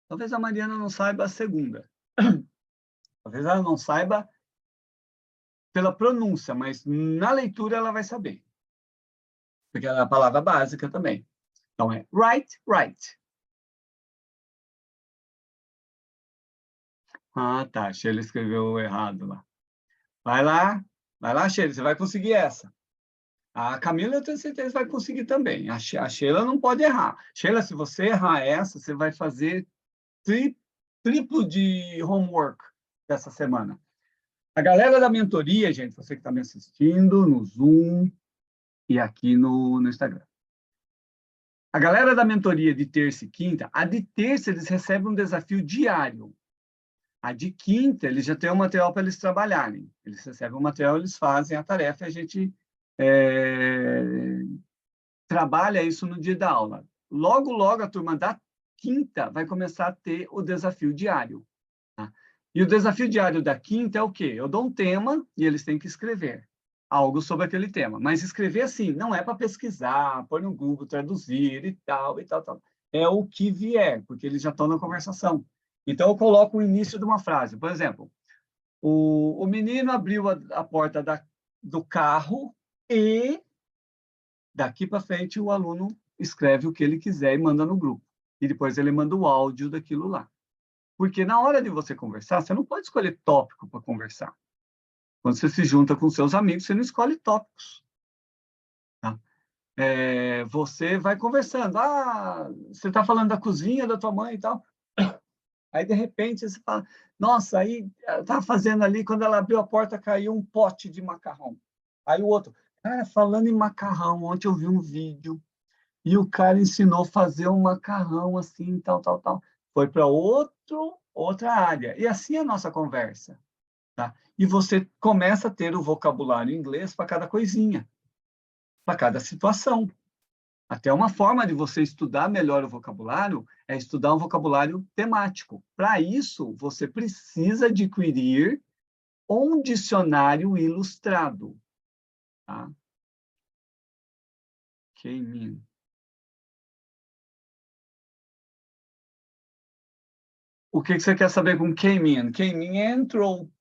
Talvez a Mariana não saiba a segunda. Talvez ela não saiba pela pronúncia, mas na leitura ela vai saber. Porque é a palavra básica também. Então, é right, right. Ah, tá. Sheila escreveu errado lá. Vai lá, Sheila, você vai conseguir essa. A Camila, eu tenho certeza, vai conseguir também. A Sheila não pode errar. Sheila, se você errar essa, você vai fazer triplo de homework dessa semana. A galera da mentoria, gente, você que está me assistindo no Zoom e aqui no Instagram. A galera da mentoria de terça e quinta, a de terça eles recebem um desafio diário. A de quinta, eles já têm um material para eles trabalharem. Eles recebem o material, eles fazem a tarefa e a gente trabalha isso no dia da aula. Logo, logo, a turma da quinta vai começar a ter o desafio diário. Tá? E o desafio diário da quinta é o quê? Eu dou um tema e eles têm que escrever algo sobre aquele tema. Mas escrever assim, não é para pesquisar, pôr no Google, traduzir e tal, e tal, tal. É o que vier, porque eles já estão na conversação. Então, eu coloco o início de uma frase. Por exemplo, o menino abriu a porta do carro e daqui para frente o aluno escreve o que ele quiser e manda no grupo. E depois ele manda o áudio daquilo lá. Porque na hora de você conversar, você não pode escolher tópico para conversar. Quando você se junta com seus amigos, você não escolhe tópicos. Tá? Você vai conversando. Ah, você está falando da cozinha da tua mãe e tal. Aí, de repente, você fala, nossa, aí estava fazendo ali, quando ela abriu a porta, caiu um pote de macarrão. Aí o outro, cara, falando em macarrão, ontem eu vi um vídeo e o cara ensinou a fazer um macarrão assim, tal, tal, tal. Foi para outra área. E assim é a nossa conversa. Tá? E você começa a ter o vocabulário inglês para cada coisinha, para cada situação. Até uma forma de você estudar melhor o vocabulário é estudar um vocabulário temático. Para isso, você precisa adquirir um dicionário ilustrado. Tá? Came. O que você quer saber com came in? Came in entrou.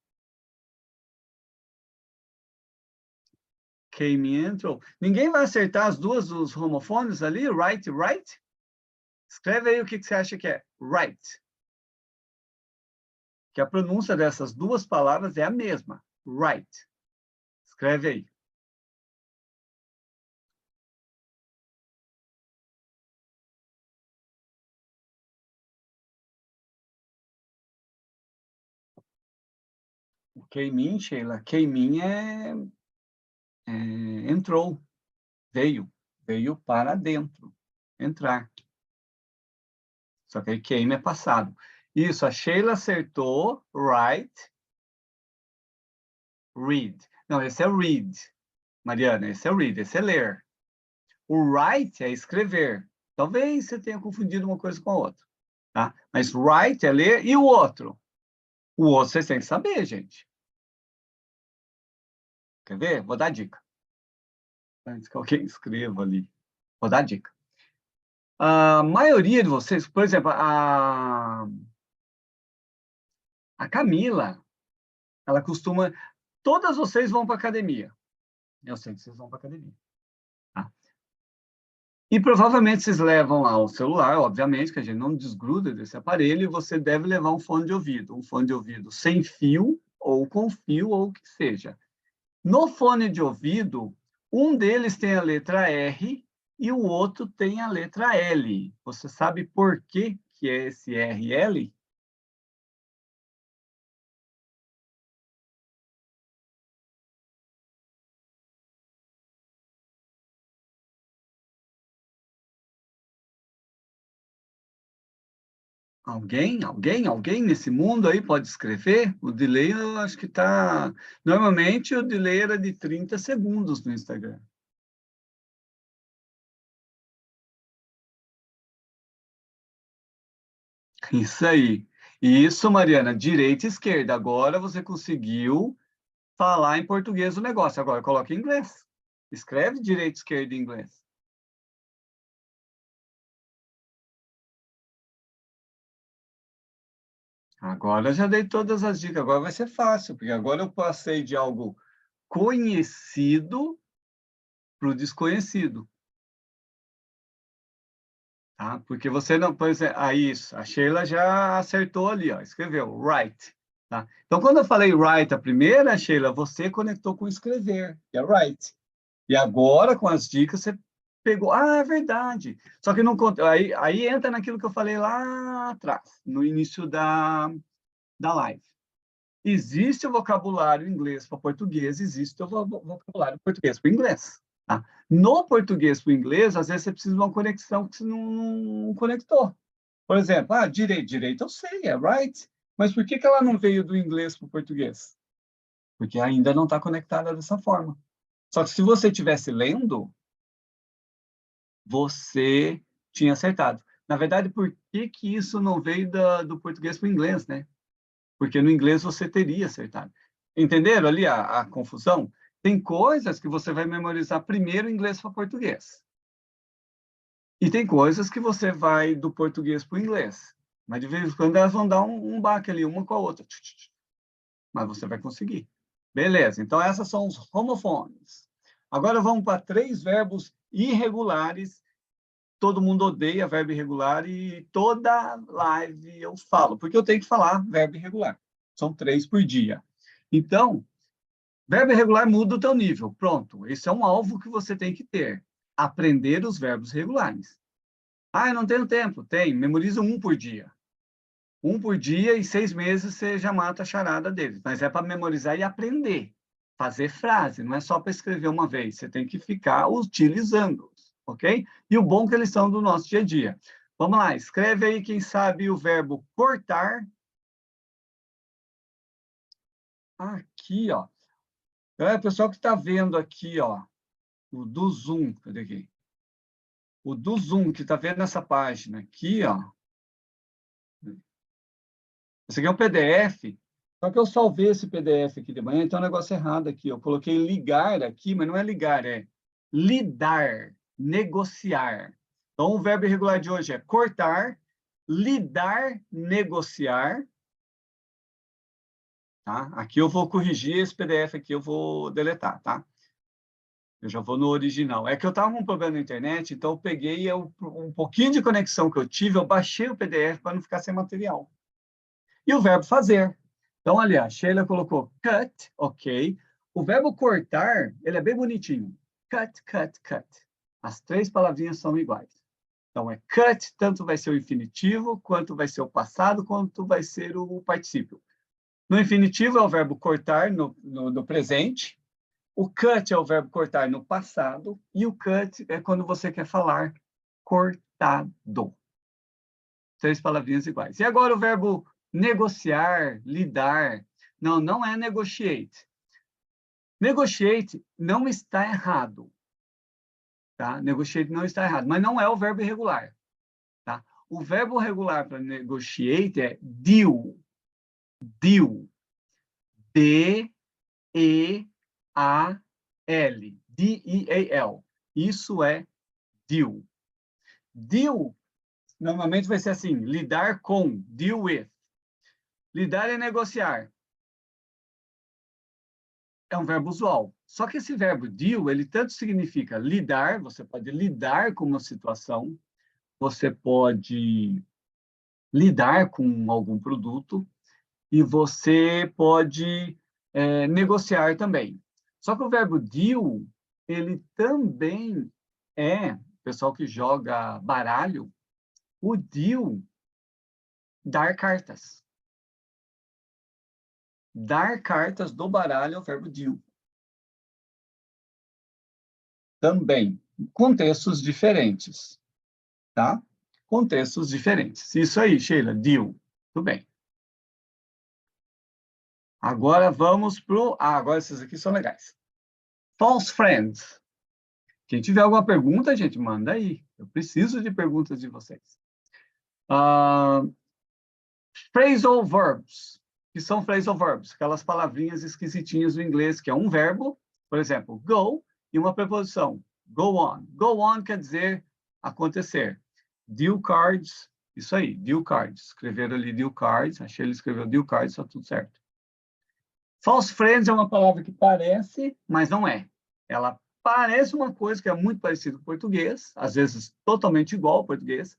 Came in entrou. Ninguém vai acertar as duas dos homofones ali? Right, right? Escreve aí o que você acha que é right. Que a pronúncia dessas duas palavras é a mesma. Right. Escreve aí. O came in, Sheila, came in entrou, veio para dentro, entrar. Só que aí came é passado. Isso, a Sheila acertou, right, read. Não, esse é read, Mariana, esse é read, esse é ler. O write é escrever. Talvez você tenha confundido uma coisa com a outra. Tá? Mas write é ler e o outro? O outro vocês têm que saber, gente. Quer ver? Vou dar dica. Antes que alguém escreva ali. Vou dar dica. A maioria de vocês, por exemplo, a Camila, ela costuma... Todas vocês vão para academia. Eu sei que vocês vão para academia. Tá? E provavelmente vocês levam lá o celular, obviamente, que a gente não desgruda desse aparelho, e você deve levar um fone de ouvido. Um fone de ouvido sem fio, ou com fio, ou o que seja. No fone de ouvido, um deles tem a letra R e o outro tem a letra L. Você sabe por que é esse R e L? Alguém nesse mundo aí pode escrever? O delay, eu acho que está... Normalmente, o delay era de 30 segundos no Instagram. Isso aí. Isso, Mariana, direita e esquerda. Agora você conseguiu falar em português o negócio. Agora coloca em inglês. Escreve direita e esquerda em inglês. Agora eu já dei todas as dicas. Agora vai ser fácil, porque agora eu passei de algo conhecido para o desconhecido. Tá? Porque você não... Pois é, isso. A Sheila já acertou ali, ó, escreveu, write. Tá? Então, quando eu falei write a primeira, Sheila, você conectou com escrever, que é write. E agora, com as dicas, você pegou. Ah, é verdade. Só que não aí entra naquilo que eu falei lá atrás, no início da live. Existe o vocabulário inglês para português, existe o vocabulário português para inglês. Tá? No português para o inglês, às vezes você precisa de uma conexão que você não conectou. Por exemplo, direito eu sei, é right. Mas por que ela não veio do inglês para o português? Porque ainda não está conectada dessa forma. Só que se você estivesse lendo, você tinha acertado. Na verdade, por que isso não veio do português para o inglês, né? Porque no inglês você teria acertado. Entenderam ali a confusão? Tem coisas que você vai memorizar primeiro em inglês para português. E tem coisas que você vai do português para o inglês. Mas de vez em quando elas vão dar um baque ali, uma com a outra. Mas você vai conseguir. Beleza, então essas são os homophones. Agora vamos para 3 verbos irregulares. Todo mundo odeia verbo irregular e toda live eu falo, porque eu tenho que falar verbo irregular. São 3 por dia. Então, verbo irregular muda o teu nível. Pronto, esse é um alvo que você tem que ter. Aprender os verbos regulares. Ah, eu não tenho tempo. Tem, memoriza um por dia. Um por dia e 6 meses você já mata a charada deles. Mas é para memorizar e aprender. Fazer frase, não é só para escrever uma vez. Você tem que ficar utilizando-os, ok? E o bom é que eles são do nosso dia a dia. Vamos lá, escreve aí, quem sabe, o verbo cortar. Aqui, ó. É, o pessoal que está vendo aqui, ó, o do Zoom, cadê aqui? O do Zoom, que está vendo essa página aqui, ó. Esse aqui é um PDF, só que eu salvei esse PDF aqui de manhã, então é um negócio errado aqui. Eu coloquei ligar aqui, mas não é ligar, é lidar, negociar. Então, o verbo irregular de hoje é cortar, lidar, negociar. Tá? Aqui eu vou corrigir esse PDF aqui, eu vou deletar, tá? Eu já vou no original. É que eu estava com um problema na internet, então eu peguei um pouquinho de conexão que eu tive, eu baixei o PDF para não ficar sem material. E o verbo fazer. Então, ali, a Sheila colocou cut, ok. O verbo cortar, ele é bem bonitinho. Cut, cut, cut. As 3 palavrinhas são iguais. Então, é cut, tanto vai ser o infinitivo, quanto vai ser o passado, quanto vai ser o particípio. No infinitivo é o verbo cortar no presente. O cut é o verbo cortar no passado. E o cut é quando você quer falar cortado. 3 palavrinhas iguais. E agora o verbo negociar, lidar. Não, não é negotiate. Negotiate não está errado. Tá? Negotiate não está errado, mas não é o verbo irregular. Tá? O verbo regular para negotiate é deal. Deal. D-E-A-L. D-E-A-L. Isso é deal. Deal, normalmente vai ser assim, lidar com, deal with. Lidar é negociar. é um verbo usual. Só que esse verbo deal, ele tanto significa lidar, você pode lidar com uma situação, você pode lidar com algum produto, e você pode negociar também. Só que o verbo deal, ele também pessoal que joga baralho, o deal, dar cartas. Dar cartas do baralho é o verbo deal. Também, contextos diferentes, tá? Contextos diferentes. Isso aí, Sheila, deal. Tudo bem. Agora vamos para o... agora esses aqui são legais. False friends. Quem tiver alguma pergunta, gente, manda aí. Eu preciso de perguntas de vocês. Phrasal verbs. Que são phrasal verbs? Aquelas palavrinhas esquisitinhas do inglês, que é um verbo, por exemplo, go, e uma preposição. Go on. Go on quer dizer acontecer. Deal cards, isso aí, deal cards. Escreveram ali deal cards, achei ele escreveu deal cards, está tudo certo. False friends é uma palavra que parece, mas não é. Ela parece uma coisa que é muito parecida com o português, às vezes totalmente igual ao português,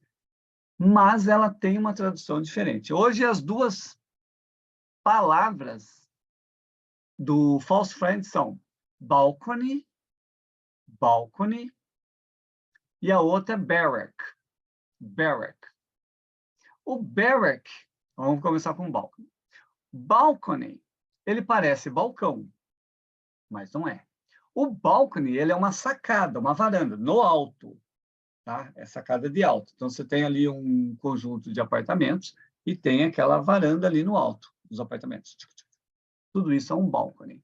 mas ela tem uma tradução diferente. Hoje, as duas palavras do false friend são balcony, balcony, e a outra é barrack, barrack. O barrack, vamos começar com o balcony. Balcony, ele parece balcão, mas não é. O balcony, ele é uma sacada, uma varanda, no alto, tá? É sacada de alto. Então, você tem ali um conjunto de apartamentos e tem aquela varanda ali no alto dos apartamentos. Tudo isso é um balcony.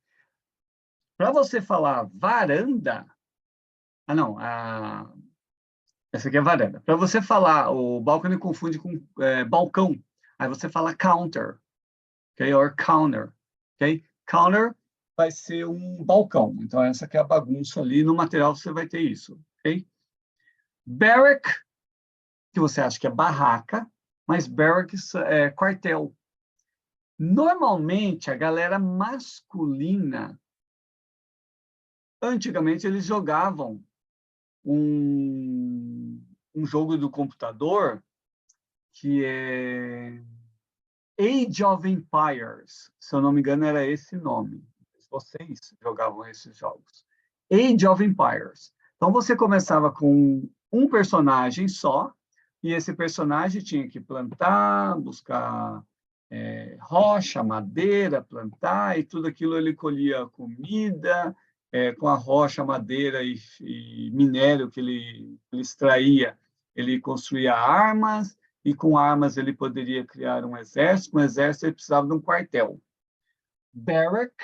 Para você falar varanda... não, essa aqui é varanda. Para você falar, o balcony confunde com balcão. Aí você fala counter, ok? Or counter, ok? Counter vai ser um balcão. Então, essa aqui é a bagunça ali. No material, você vai ter isso, ok? Barrack, que você acha que é barraca, mas barrack é quartel. Normalmente, a galera masculina, antigamente, eles jogavam um jogo do computador que é Age of Empires, se eu não me engano, era esse nome. Vocês jogavam esses jogos. Age of Empires. Então, você começava com um personagem só, e esse personagem tinha que plantar, buscar rocha, madeira, plantar, e tudo aquilo ele colhia comida, com a rocha, madeira e minério que ele extraía, ele construía armas, e com armas ele poderia criar um exército. Um exército ele precisava de um quartel. Barrack,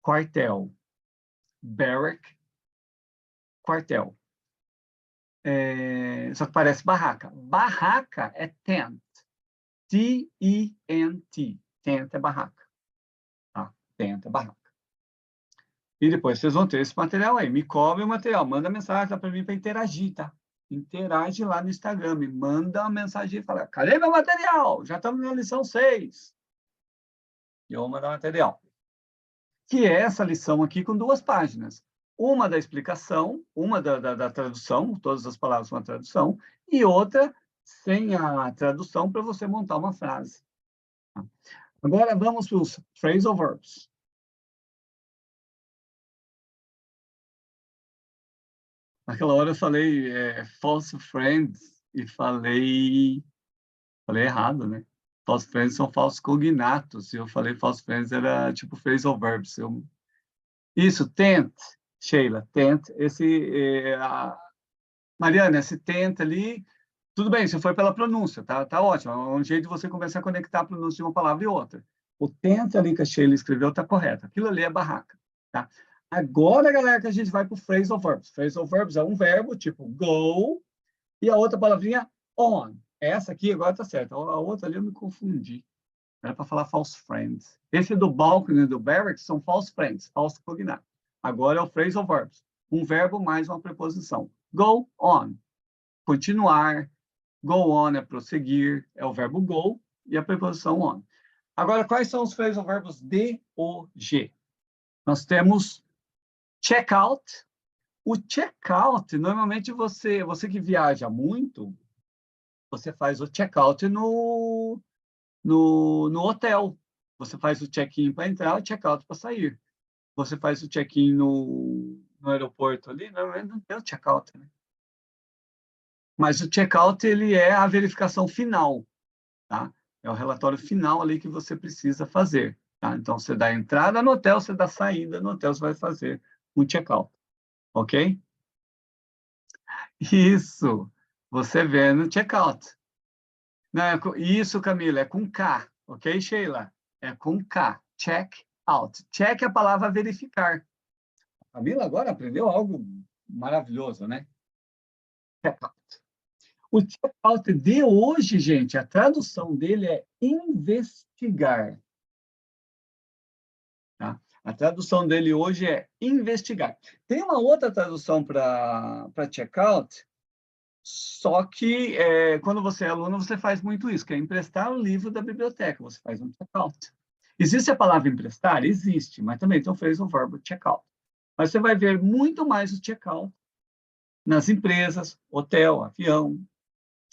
quartel. Barrack, quartel. Só que parece barraca. Barraca é tent. T-E-N-T. Tent é barraca. Tá? Tent é barraca. E depois vocês vão ter esse material aí. Me cobre o material. Manda mensagem para mim para interagir, tá? Interage lá no Instagram. Me manda uma mensagem e fala: cadê meu material? Já estamos na lição 6. E eu vou mandar o material. Que é essa lição aqui com 2 páginas. Uma da explicação, uma da tradução, todas as palavras com a tradução, e outra sem a tradução para você montar uma frase. Agora vamos para os phrasal verbs. Naquela hora eu falei false friends e falei errado, né? False friends são falsos cognatos. E eu falei false friends era tipo phrasal verbs. Isso, tent, Sheila, tent. Mariana, esse tent ali, tudo bem, se for pela pronúncia, tá ótimo. É um jeito de você começar a conectar a pronúncia de uma palavra e outra. O tent ali que a Sheila escreveu está correto. Aquilo ali é barraca, tá? Agora, galera, que a gente vai para o phrasal verbs. Phrasal verbs é um verbo, tipo go, e a outra palavrinha on. Essa aqui agora está certa. A outra ali eu me confundi. Era para falar false friends. Esse do balcony e do barrack são false friends, falso cognato. Agora é o phrasal verbs. Um verbo mais uma preposição. Go on. Continuar. Go on é prosseguir. É o verbo go e a preposição on. Agora, quais são os phrasal verbos D, O, G? Nós temos checkout. O checkout, normalmente você que viaja muito, você faz o checkout no hotel. Você faz o check-in para entrar, o check-out para sair. Você faz o check-in no aeroporto ali, normalmente não tem o check-out, né? Mas o check-out, ele é a verificação final, tá? É o relatório final ali que você precisa fazer, tá? Então, você dá a entrada no hotel, você dá a saída no hotel, você vai fazer um check-out, ok? Isso, você vê no check-out. Não, isso, Camila, é com K, ok, Sheila? É com K, check-out. Check é a palavra verificar. Camila agora aprendeu algo maravilhoso, né? Check-out. O check-out de hoje, gente, a tradução dele é investigar. Tá? A tradução dele hoje é investigar. Tem uma outra tradução para check-out, só que quando você é aluno, você faz muito isso, que é emprestar o livro da biblioteca, você faz um check-out. Existe a palavra emprestar? Existe, mas também então fez o verbo check-out. Mas você vai ver muito mais o check-out nas empresas, hotel, avião,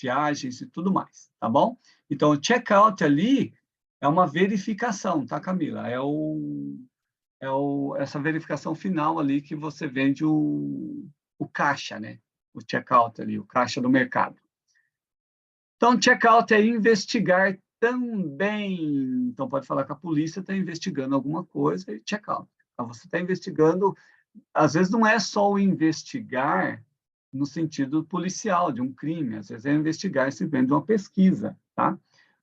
viagens e tudo mais, tá bom? Então, o check-out ali é uma verificação, tá, Camila? Essa verificação final ali que você vende o caixa, né? O check-out ali, o caixa do mercado. Então, check-out é investigar também. Então, pode falar que a polícia está investigando alguma coisa e check-out. Então, você está investigando, às vezes não é só o investigar no sentido policial, de um crime, às vezes é investigar simplesmente de uma pesquisa, tá?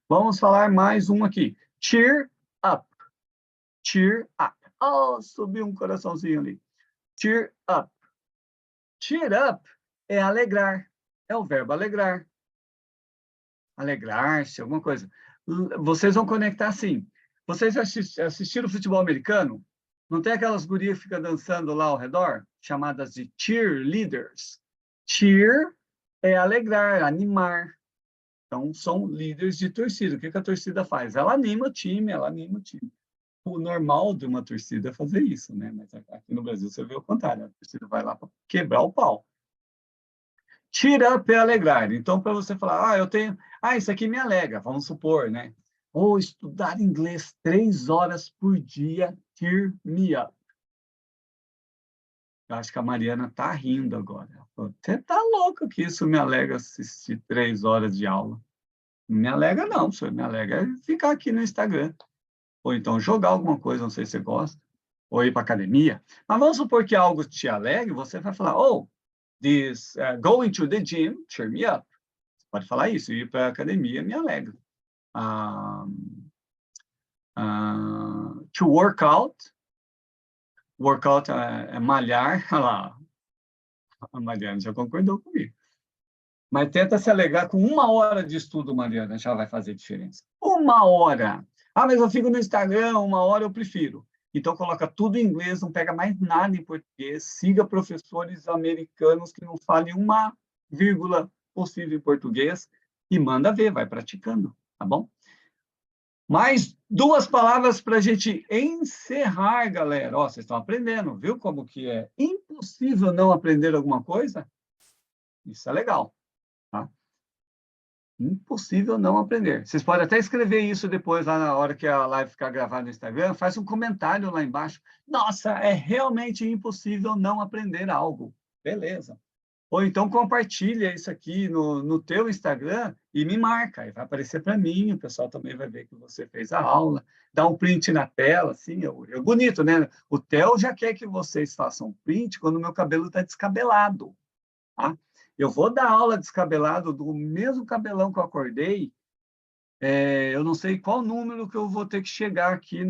Vamos falar mais um aqui. Cheer up. Cheer up. Oh, subiu um coraçãozinho ali. Cheer up. Cheer up é alegrar. É o verbo alegrar. Alegrar-se, alguma coisa. Vocês vão conectar assim. Vocês assistiram futebol americano? Não tem aquelas gurias que ficam dançando lá ao redor? Chamadas de cheerleaders. Cheer é alegrar, animar. Então, são líderes de torcida. O que a torcida faz? Ela anima o time, ela anima o time. O normal de uma torcida é fazer isso, né? Mas aqui no Brasil você vê o contrário. A torcida vai lá para quebrar o pau. Cheer up é alegrar. Então, para você falar, eu tenho... isso aqui me alegra, vamos supor, né? Ou estudar inglês 3 horas por dia, cheer me up. Eu acho que a Mariana está rindo agora. Ela falou, você está louco que isso me alegra assistir 3 horas de aula. Não me alegra não, senhor. Me alegra ficar aqui no Instagram. Ou então jogar alguma coisa, não sei se você gosta. Ou ir para academia. Mas vamos supor que algo te alegre, você vai falar, going to the gym, cheer me up. Você pode falar isso, ir para a academia me alegra. To work out é malhar, olha lá, a Mariana já concordou comigo. Mas tenta se alegrar com 1 hora de estudo, Mariana, já vai fazer diferença. 1 hora. Mas eu fico no Instagram, 1 hora eu prefiro. Então, coloca tudo em inglês, não pega mais nada em português, siga professores americanos que não falem uma vírgula possível em português e manda ver, vai praticando, tá bom? Mais 2 palavras para a gente encerrar, galera. Vocês estão aprendendo, viu como que é impossível não aprender alguma coisa? Isso é legal, tá? Impossível não aprender. Vocês podem até escrever isso depois, lá na hora que a live ficar gravada no Instagram, faz um comentário lá embaixo. Nossa, é realmente impossível não aprender algo. Beleza. Ou então compartilha isso aqui no teu Instagram e me marca. Aí vai aparecer para mim, o pessoal também vai ver que você fez a aula. Dá um print na tela, assim, é bonito, né? O Theo já quer que vocês façam print quando o meu cabelo está descabelado. Tá? Eu vou dar aula descabelado do mesmo cabelão que eu acordei. Eu não sei qual número que eu vou ter que chegar aqui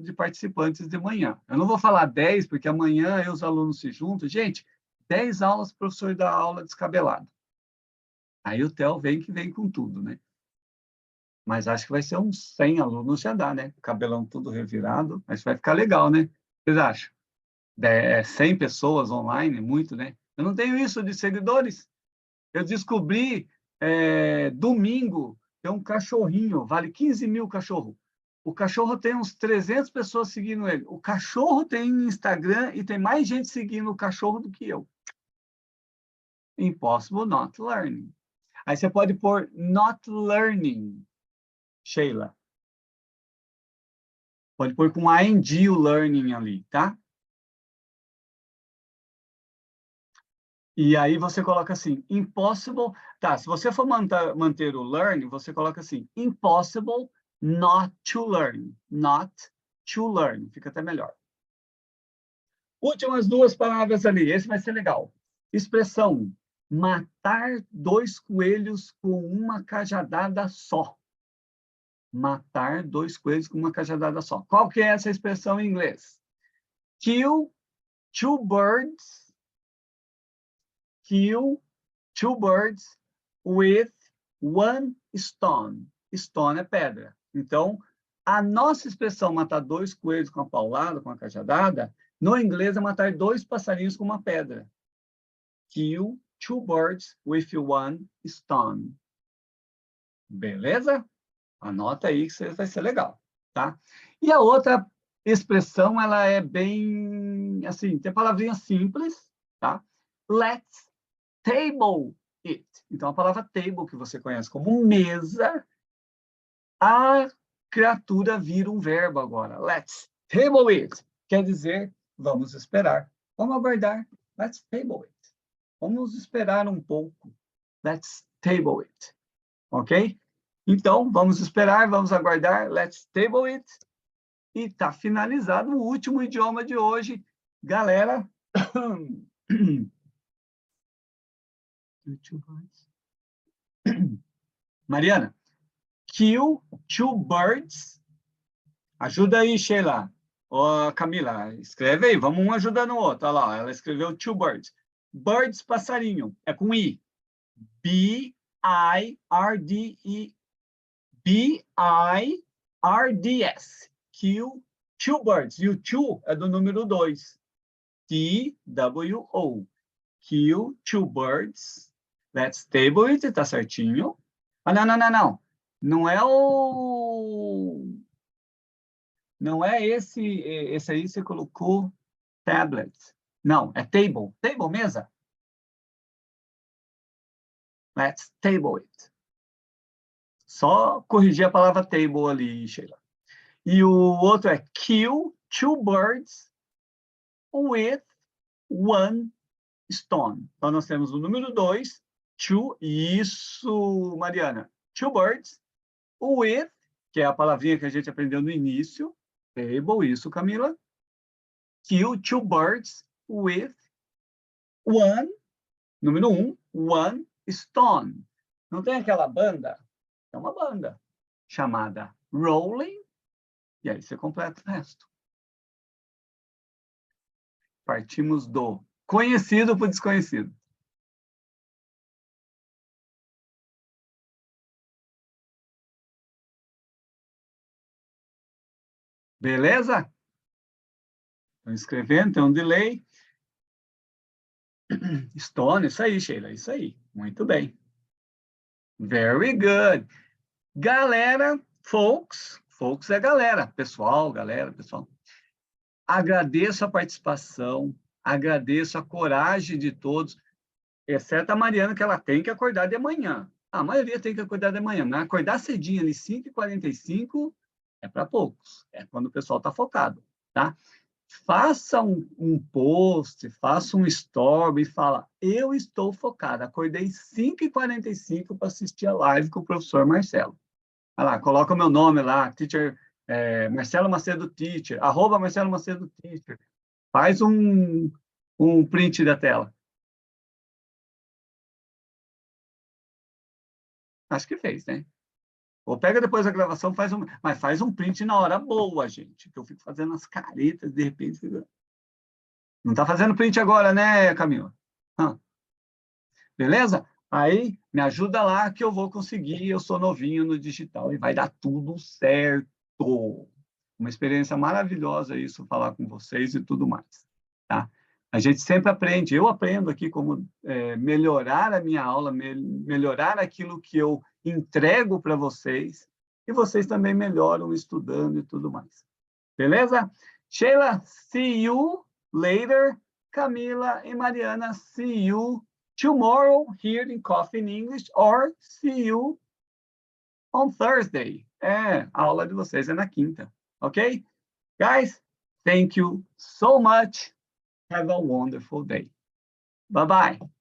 de participantes de manhã. Eu não vou falar 10, porque amanhã os alunos se juntam. Gente, 10 aulas, o professor dá aula descabelado. Aí o Theo vem com tudo, né? Mas acho que vai ser uns 100 alunos já dá, né? O cabelão tudo revirado, mas vai ficar legal, né? Vocês acham? 100 pessoas online, muito, né? Eu não tenho isso de seguidores. Eu descobri domingo, tem um cachorrinho, vale 15 mil cachorro. O cachorro tem uns 300 pessoas seguindo ele. O cachorro tem Instagram e tem mais gente seguindo o cachorro do que eu. Impossible not learning. Aí você pode pôr not learning, Sheila. Pode pôr com ing o learning ali, tá? E aí você coloca assim, impossible... Tá, se você for manter o learn, você coloca assim, impossible not to learn. Not to learn. Fica até melhor. Últimas duas palavras ali. Esse vai ser legal. Expressão. Matar 2 coelhos com uma cajadada só. Matar 2 coelhos com uma cajadada só. Qual que é essa expressão em inglês? Kill 2 birds. Kill 2 birds with 1 stone. Stone é pedra. Então, a nossa expressão matar 2 coelhos com a paulada, com a cajadada, no inglês é matar 2 passarinhos com uma pedra. Kill 2 birds with 1 stone. Beleza? Anota aí que vai ser legal, tá? E a outra expressão, ela é bem, assim, tem palavrinha simples, tá? Let's table it. Então, a palavra table, que você conhece como mesa, a criatura vira um verbo agora. Let's table it. Quer dizer, vamos esperar. Vamos aguardar. Let's table it. Vamos esperar um pouco. Let's table it. Ok? Então, vamos esperar, vamos aguardar. Let's table it. E está finalizado o último idioma de hoje. Galera... Mariana, kill 2 birds. Ajuda aí, Sheila. Ó, Camila, escreve aí, vamos um ajudando o outro. Olha lá, ela escreveu 2 birds. Birds, passarinho, é com I. B-I-R-D-E. B-I-R-D-S. Kill 2 birds. E o 2 é do número 2. T-W-O. Kill 2 birds. Let's table it, tá certinho. Ah, não, não, não, não. Não é o... Não é esse aí você colocou tablet. Não, é table. Table, mesa. Let's table it. Só corrigir a palavra table ali, Sheila. E o outro é kill 2 birds with 1 stone. Então, nós temos o número 2, 2, isso, Mariana. 2 birds with, que é a palavrinha que a gente aprendeu no início. Table, isso, Camila. Kill 2 birds with 1, número 1, 1 stone. Não tem aquela banda? É uma banda chamada Rolling, e aí você completa o resto. Partimos do conhecido para o desconhecido. Beleza? Estão escrevendo, tem um delay. Stone, isso aí, Sheila, isso aí. Muito bem. Very good. Galera, folks é galera, pessoal, galera, pessoal. Agradeço a participação, agradeço a coragem de todos, exceto a Mariana, que ela tem que acordar de manhã. A maioria tem que acordar de manhã, mas acordar cedinho ali, 5h45, é para poucos. É quando o pessoal está focado, tá? Faça um post, faça um story e fala, eu estou focado, acordei 5h45 para assistir a live com o professor Marcelo. Olha lá, coloca o meu nome lá, teacher, Marcelo Macedo Teacher, @ Marcelo Macedo Teacher. Faz um print da tela. Acho que fez, né? Ou pega depois a gravação, mas faz um print na hora boa, gente, que eu fico fazendo as caretas, de repente... Não está fazendo print agora, né, Camila? Beleza? Aí, me ajuda lá que eu vou conseguir, eu sou novinho no digital e vai dar tudo certo. Uma experiência maravilhosa isso, falar com vocês e tudo mais, tá? A gente sempre aprende, eu aprendo aqui como melhorar a minha aula, melhorar aquilo que eu entrego para vocês, e vocês também melhoram estudando e tudo mais. Beleza? Sheila, see you later. Camila e Mariana, see you tomorrow here in Coffee in English, or see you on Thursday. A aula de vocês é na quinta, ok? Guys, thank you so much. Have a wonderful day. Bye-bye.